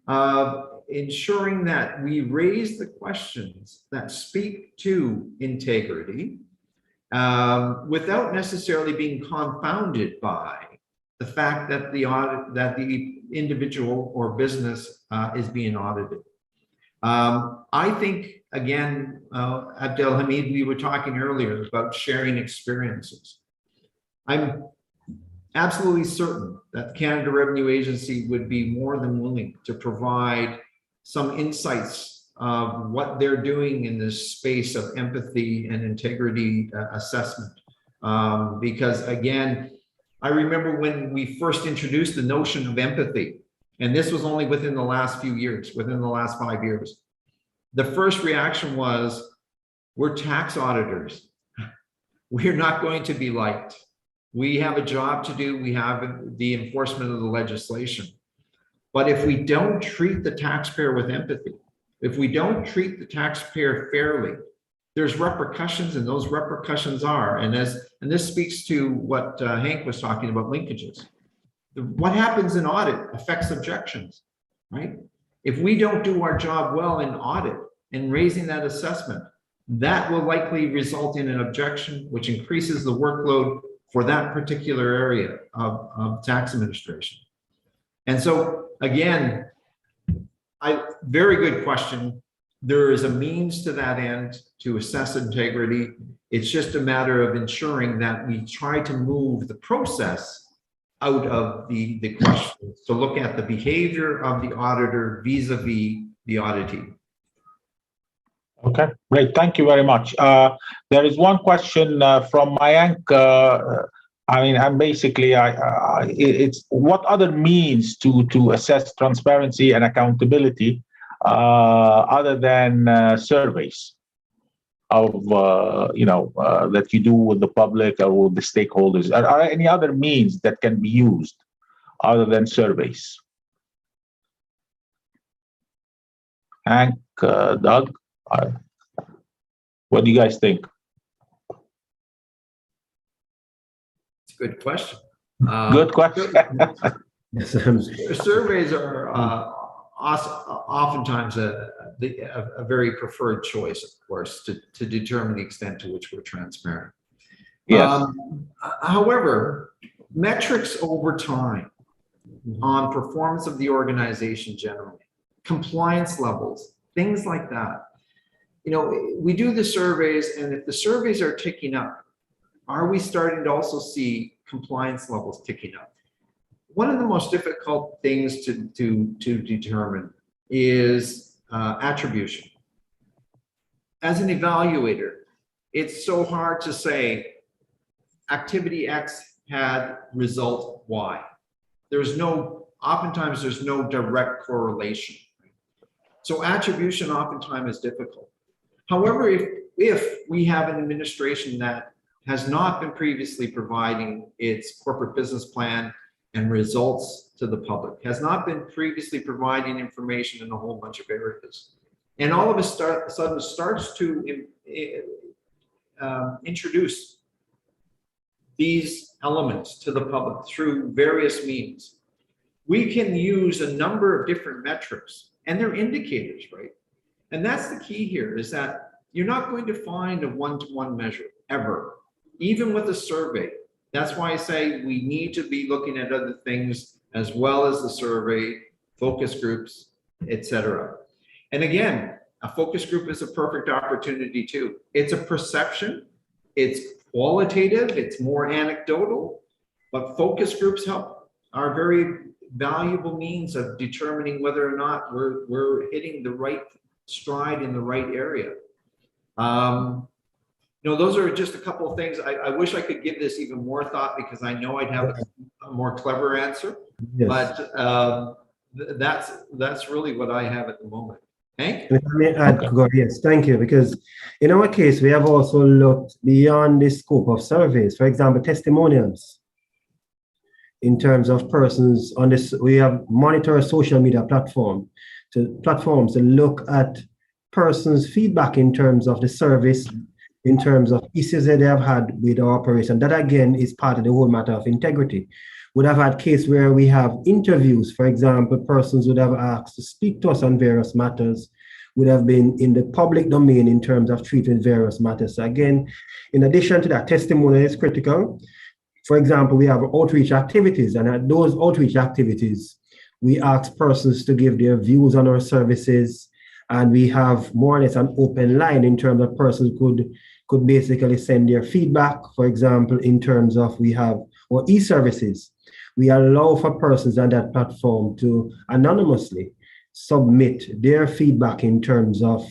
of ensuring that we raise the questions that speak to integrity without necessarily being confounded by the fact that the individual or business is being audited. I think, again, Abdelhamid, we were talking earlier about sharing experiences. I'm absolutely certain that the Canada Revenue Agency would be more than willing to provide some insights of what they're doing in this space of empathy and integrity assessment. Because again, I remember when we first introduced the notion of empathy, and this was only within the last few years, within the last 5 years. The first reaction was, we're tax auditors. We're not going to be liked. We have a job to do. We have the enforcement of the legislation. But if we don't treat the taxpayer with empathy, if we don't treat the taxpayer fairly, there's repercussions, and those repercussions are, and this speaks to what Hank was talking about, linkages. What happens in audit affects objections, right? If we don't do our job well in audit and raising that assessment, that will likely result in an objection, which increases the workload for that particular area of tax administration. And so, again, very good question. There is a means to that end to assess integrity. It's just a matter of ensuring that we try to move the process out of the questions to look at the behavior of the auditor vis-a-vis the auditee.
Okay, great. Thank you very much. There is one question from Mayank. I mean, I'm basically, it's what other means to assess transparency and accountability other than surveys of, that you do with the public or with the stakeholders? Are there any other means that can be used other than surveys? Hank, Doug, what do you guys think?
It's a good question.
Good question.
Surveys are oftentimes a very preferred choice, of course, to determine the extent to which we're transparent.
Yes.
However, metrics over time on performance of the organization generally, compliance levels, things like that. We do the surveys, and if the surveys are ticking up, are we starting to also see compliance levels ticking up? One of the most difficult things to determine is attribution. As an evaluator, it's so hard to say activity X had result Y. Oftentimes there's no direct correlation. So attribution oftentimes is difficult. However, if we have an administration that has not been previously providing its corporate business plan and results to the public, has not been previously providing information in a whole bunch of areas, and all of a sudden starts to introduce these elements to the public through various means, we can use a number of different metrics, and they're indicators, right? And that's the key here, is that you're not going to find a one-to-one measure ever, even with a survey. That's why I say we need to be looking at other things as well as the survey, focus groups, etc. And again, a focus group is a perfect opportunity too. It's a perception, it's qualitative, it's more anecdotal, but focus groups are very valuable means of determining whether or not we're hitting the right stride in the right area. Those are just a couple of things. I wish I could give this even more thought, because I know I'd have a more clever answer, yes. But that's really what I have at the moment. Hank?
If I may add, yes, thank you. Because in our case, we have also looked beyond the scope of surveys. For example, testimonials. In terms of persons on this, we have monitor a social media platforms to look at persons' feedback in terms of the service, in terms of issues that they have had with our operation. That again is part of the whole matter of integrity. Would have had case where we have interviews, for example, persons would have asked to speak to us on various matters, would have been in the public domain in terms of treating various matters. So again, in addition to that, testimony is critical. For example, we have outreach activities, and at those outreach activities, we ask persons to give their views on our services, and we have more or less an open line in terms of persons could basically send their feedback. For example, in terms of we have our e-services, we allow for persons on that platform to anonymously submit their feedback in terms of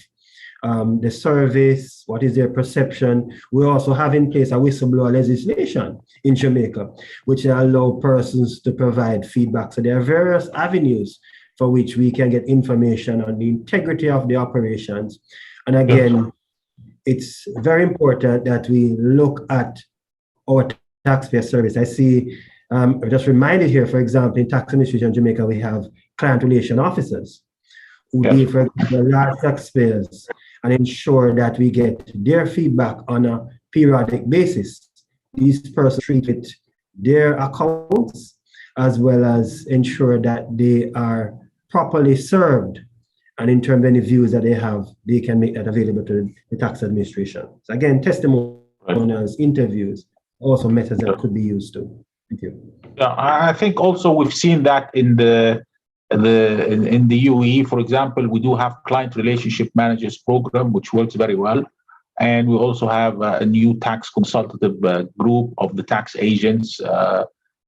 the service, what is their perception. We also have in place a whistleblower legislation in Jamaica, which allow persons to provide feedback. So there are various avenues for which we can get information on the integrity of the operations. And again, it's very important that we look at our taxpayer service. I see, I'm just reminded here, for example, in tax administration in Jamaica, we have client relation officers who deal, for example, large taxpayers and ensure that we get their feedback on a periodic basis. These persons treat their accounts as well as ensure that they are properly served, and in terms of any views that they have, they can make that available to the tax administration. So again, testimonials, interviews, also methods that could be used too. Thank you.
Yeah, I think also we've seen that in the UAE, for example, we do have client relationship managers program, which works very well. And we also have a new tax consultative group of the tax agents,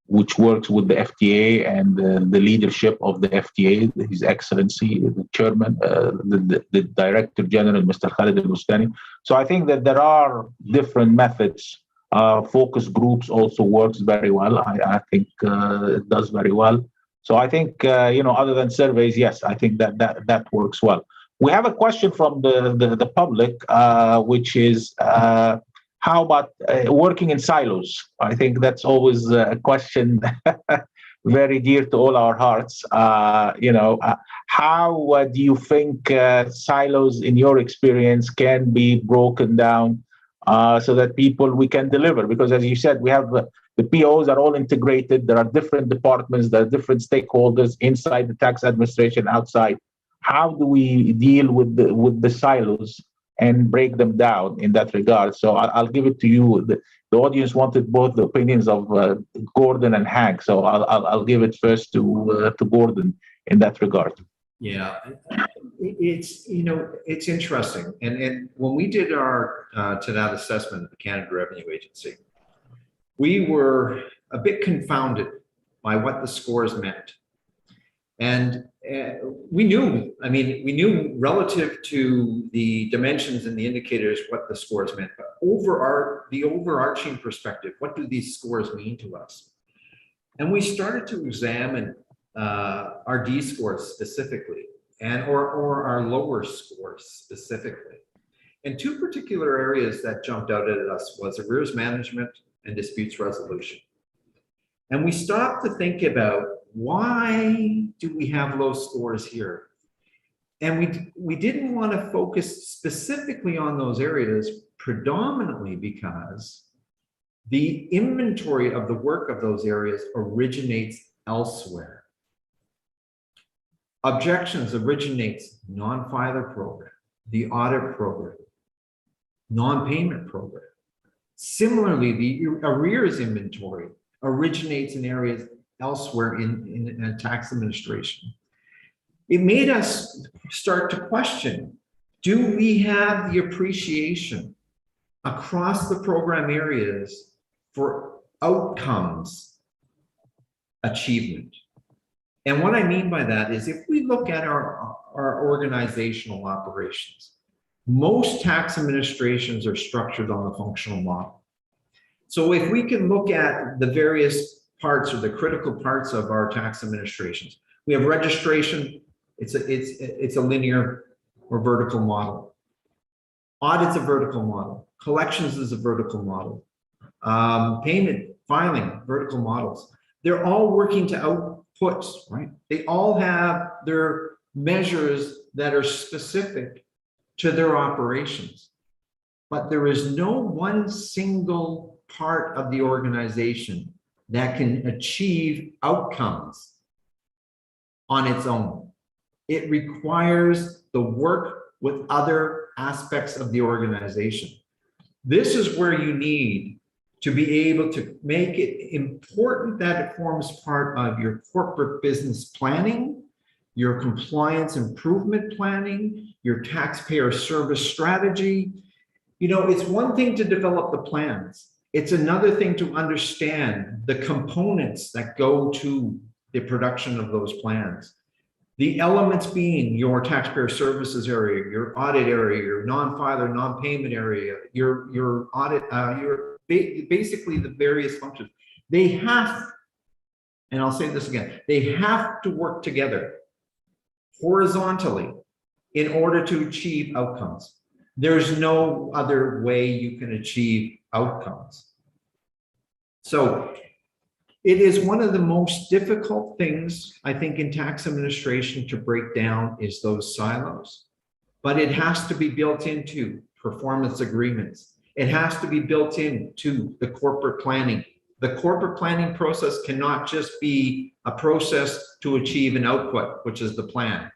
which works with the FTA and the leadership of the FTA, His Excellency, the Chairman, the Director General, Mr. Khalid Al-Bustani. So I think that there are different methods. Focus groups also works very well. I think it does very well. So I think, other than surveys, yes, I think that works well. We have a question from the public, which is, how about working in silos? I think that's always a question very dear to all our hearts. How do you think silos, in your experience, can be broken down so that we can deliver? Because as you said, we have the POs are all integrated. There are different departments, there are different stakeholders inside the tax administration, outside. How do we deal with the silos and break them down in that regard? So I'll give it to you. The audience wanted both the opinions of Gordon and Hank. So I'll give it first to Gordon in that regard.
Yeah, it's interesting. And when we did our TADAT assessment at the Canada Revenue Agency, we were a bit confounded by what the scores meant. And we knew relative to the dimensions and the indicators what the scores meant, but the overarching perspective, what do these scores mean to us? And we started to examine our D scores specifically, or our lower scores specifically. And two particular areas that jumped out at us was arrears management and disputes resolution. And we stopped to think about, why do we have low scores here? And we didn't want to focus specifically on those areas, predominantly because the inventory of the work of those areas originates elsewhere. Objections originates non-filer program, the audit program, non-payment program. Similarly, the arrears inventory originates in areas elsewhere in tax administration. It made us start to question, do we have the appreciation across the program areas for outcomes achievement? And what I mean by that is, if we look at our organizational operations, most tax administrations are structured on the functional model. So if we can look at the various parts or the critical parts of our tax administrations, we have registration. It's a linear or vertical model. Audit's a vertical model. Collections is a vertical model. Payment, filing, vertical models. They're all working to outputs, right? They all have their measures that are specific to their operations. But there is no one single part of the organization that can achieve outcomes on its own. It requires the work with other aspects of the organization. This is where you need to be able to make it important that it forms part of your corporate business planning, your compliance improvement planning, your taxpayer service strategy. You know, it's one thing to develop the plans. It's another thing to understand the components that go to the production of those plans. The elements being your taxpayer services area, your audit area, your non-filer, non-payment area, your audit, basically the various functions. They have, and I'll say this again, they have to work together horizontally in order to achieve outcomes. There's no other way you can achieve outcomes. So it is one of the most difficult things, I think, in tax administration to break down is those silos. But it has to be built into performance agreements. It has to be built into the corporate planning. The corporate planning process cannot just be a process to achieve an output, which is the plan.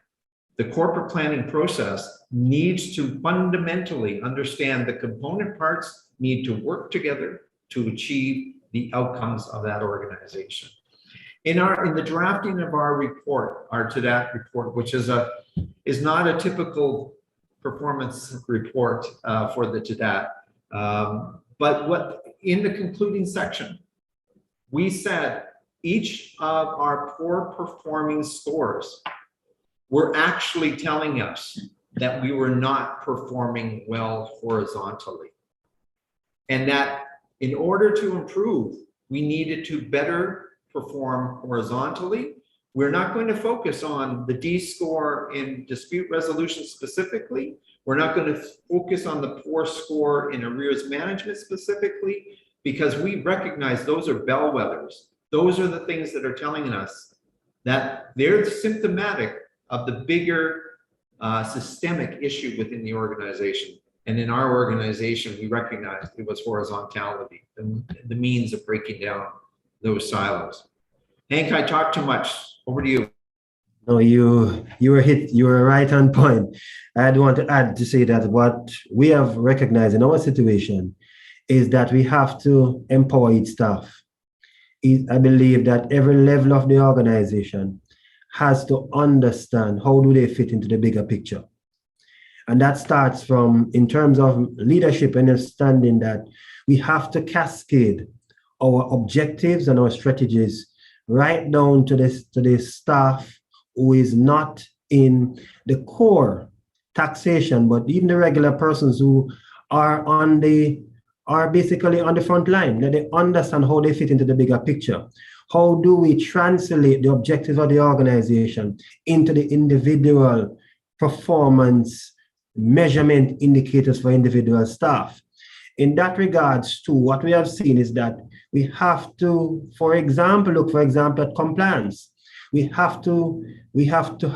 The corporate planning process needs to fundamentally understand the component parts need to work together to achieve the outcomes of that organization. In the drafting of our report, our TADAT report, which is not a typical performance report for the TADAT, but what in the concluding section, we said each of our poor performing scores were actually telling us that we were not performing well horizontally, and that in order to improve, we needed to better perform horizontally. We're not going to focus on the D score in dispute resolution specifically. We're not going to focus on the poor score in arrears management specifically, because we recognize those are bellwethers. Those are the things that are telling us that they're symptomatic of the bigger systemic issue within the organization. And in our organization, we recognized it was horizontality, the means of breaking down those silos. Hank, I talked too much. Over to you.
No, you were right on point. I'd want to add to say that what we have recognized in our situation is that we have to empower each staff. I believe that every level of the organization has to understand how do they fit into the bigger picture. And that starts from, in terms of leadership, understanding that we have to cascade our objectives and our strategies right down to the staff who is not in the core taxation, but even the regular persons who are basically on the front line, that they understand how they fit into the bigger picture. How do we translate the objectives of the organization into the individual performance measurement indicators for individual staff? In that regards too, what we have seen is that we have to, for example, look, for example, at compliance. We have to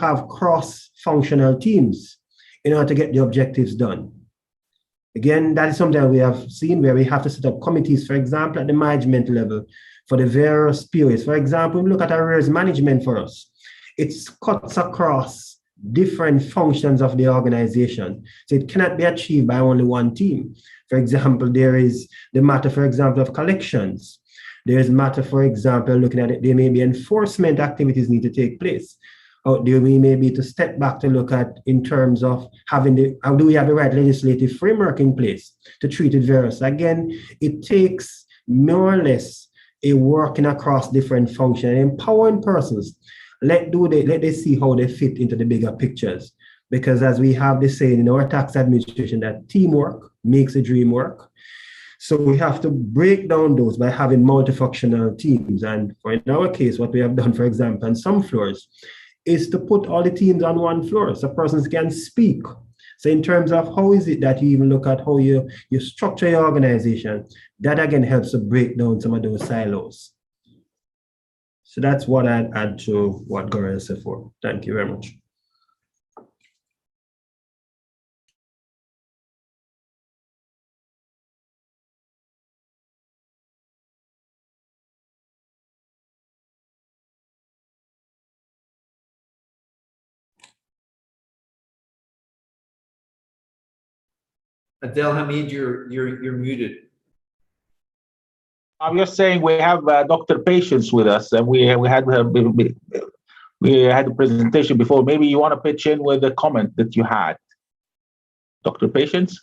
have cross-functional teams in order to get the objectives done. Again, that is something that we have seen where we have to set up committees, for example, at the management level for the various periods. For example, we look at arrears management for us. It cuts across different functions of the organization. So it cannot be achieved by only one team. For example, there is the matter, for example, of collections. There is matter, for example, looking at it, there may be enforcement activities need to take place. Or there we may be to step back to look at in terms of having how do we have the right legislative framework in place to treat it various. Again, it takes more or less a working across different functions, empowering persons. Let they see how they fit into the bigger pictures. Because as we have this saying in our tax administration, that teamwork makes the dream work. So we have to break down those by having multifunctional teams. And in our case, what we have done, for example, on some floors, is to put all the teams on one floor so persons can speak. So in terms of how is it that you even look at how you structure your organization, that again helps to break down some of those silos. So that's what I'd add to what Gaurav said for. Thank you very much.
Adel Hamid, you're muted.
I'm just saying we have Dr. Patience with us, and we had a presentation before. Maybe you want to pitch in with a comment that you had, Dr. Patience.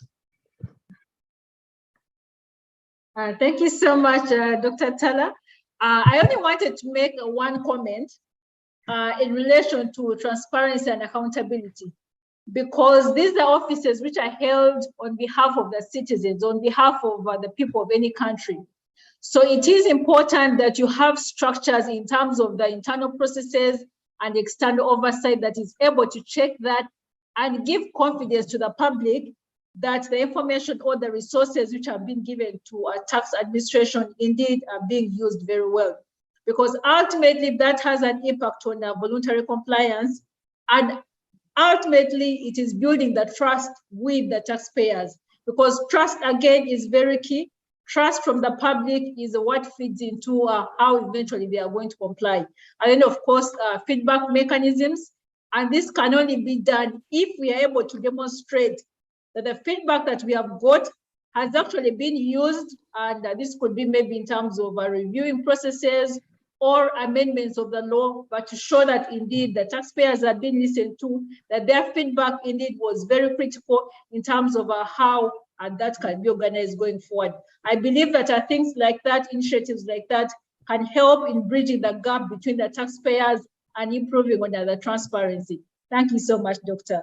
Thank you so much, Dr. Teller. I only wanted to make one comment in relation to transparency and accountability, because these are offices which are held on behalf of the citizens, on behalf of the people of any country. So it is important that you have structures in terms of the internal processes and external oversight that is able to check that and give confidence to the public that the information or the resources which have been given to a tax administration indeed are being used very well. Because ultimately that has an impact on voluntary compliance, and ultimately it is building the trust with the taxpayers, because trust again is very key. Trust from the public is what feeds into how eventually they are going to comply. And then of course, feedback mechanisms. And this can only be done if we are able to demonstrate that the feedback that we have got has actually been used. And this could be maybe in terms of reviewing processes or amendments of the law, but to show that indeed the taxpayers have been listened to, that their feedback indeed was very critical in terms of how that can be organized going forward. I believe that things like that, initiatives like that, can help in bridging the gap between the taxpayers and improving on the transparency. Thank you so much, Doctor.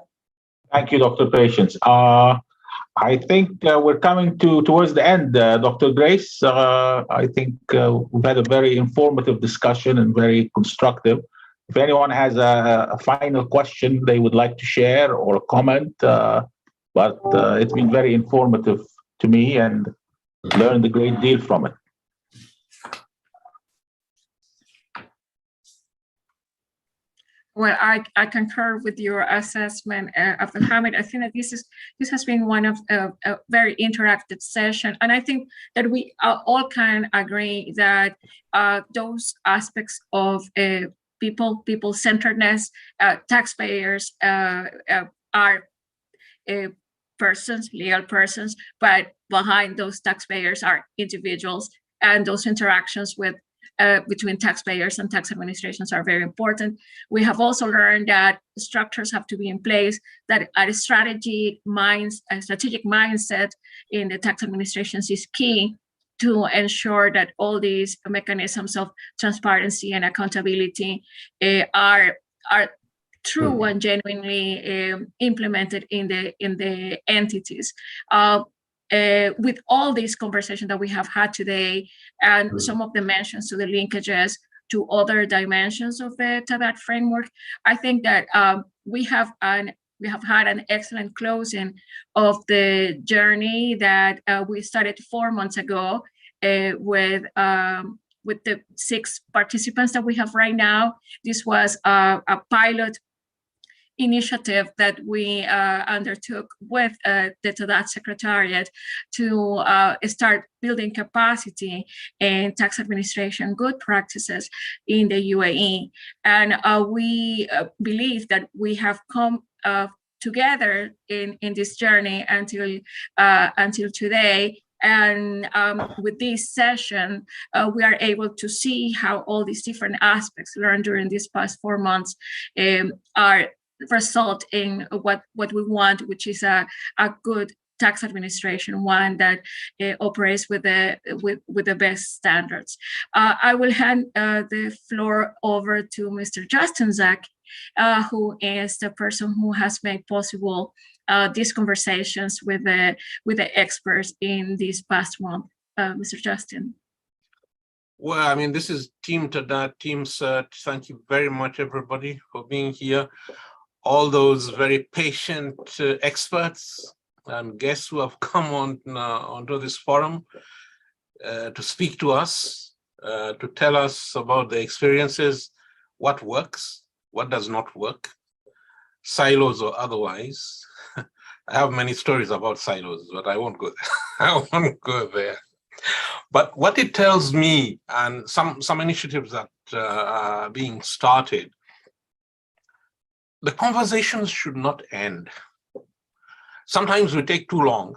Thank you, Dr. Patience. I think we're coming towards the end, Dr. Grace. I think we've had a very informative discussion and very constructive. If anyone has a final question they would like to share or a comment, but it's been very informative to me and learned a great deal from it.
Well, I concur with your assessment, Abdul Hamid. I think that this has been one of a very interactive session, and I think that we all can agree that those aspects of people-centeredness, taxpayers are persons, legal persons, but behind those taxpayers are individuals, and those interactions between taxpayers and tax administrations are very important. We have also learned that structures have to be in place, that a strategic mindset in the tax administrations is key to ensure that all these mechanisms of transparency and accountability are true and genuinely implemented in the entities. With all these conversations that we have had today, and some of the mentions to the linkages to other dimensions of the TADAT framework, I think that we have had an excellent closing of the journey that we started 4 months ago with the 6 participants that we have right now. This was a pilot initiative that we undertook with the TADAT Secretariat to start building capacity in tax administration good practices in the UAE. And we believe that we have come together in this journey until today. And with this session, we are able to see how all these different aspects learned during these past 4 months are result in what we want, which is a good tax administration, one that operates with the best standards. I will hand the floor over to Mr. Justin Zak, who is the person who has made possible these conversations with the experts in this past month. Mr. Justin.
Well, I mean, this is Team TADAT, Team CERT. Thank you very much, everybody, for being here. All those very patient experts and guests who have come onto this forum to speak to us, to tell us about their experiences, what works, what does not work, silos or otherwise. I have many stories about silos, but I won't go there. I won't go there. But what it tells me, and some initiatives that are being started, the conversations should not end. Sometimes we take too long.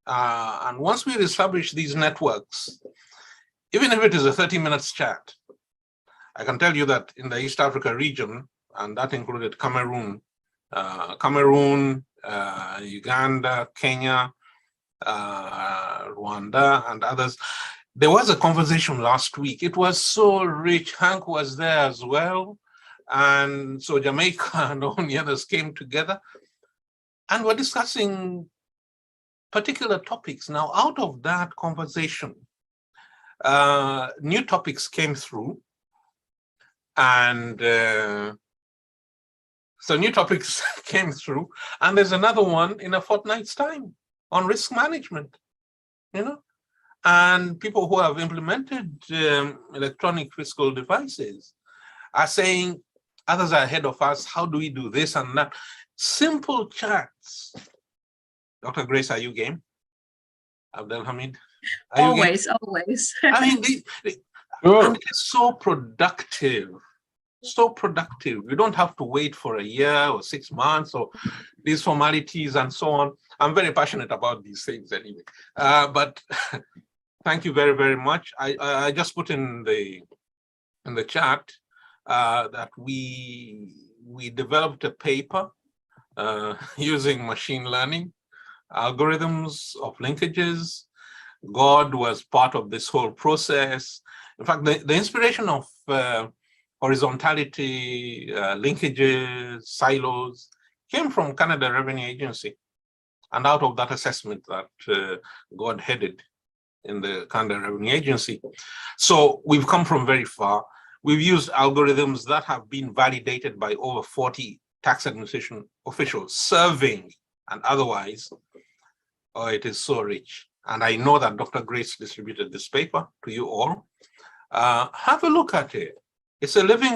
And once we establish these networks, even if it is a 30 minutes chat, I can tell you that in the East Africa region, and that included Cameroon, Uganda, Kenya, Rwanda, and others, there was a conversation last week. It was so rich. Hank was there as well. And so Jamaica and all the others came together and we're discussing particular topics. Now, out of that conversation, new topics came through. And so new topics came through. And there's another one in a fortnight's time on risk management, you know? And people who have implemented electronic fiscal devices are saying, others are ahead of us. How do we do this and that? Simple chats. Dr. Grace, are you game? Abdel Hamid?
Always.
I mean, and it's so productive. So productive. You don't have to wait for a year or 6 months or these formalities and so on. I'm very passionate about these things anyway. But thank you very, very much. I just put in the chat that we developed a paper using machine learning, algorithms of linkages. God was part of this whole process. In fact, the inspiration of horizontality, linkages, silos, came from Canada Revenue Agency. And out of that assessment that God headed in the Canada Revenue Agency. So we've come from very far. We've used algorithms that have been validated by over 40 tax administration officials, serving and otherwise. Oh, it is so rich. And I know that Dr. Grace distributed this paper to you all. Have a look at it. It's a living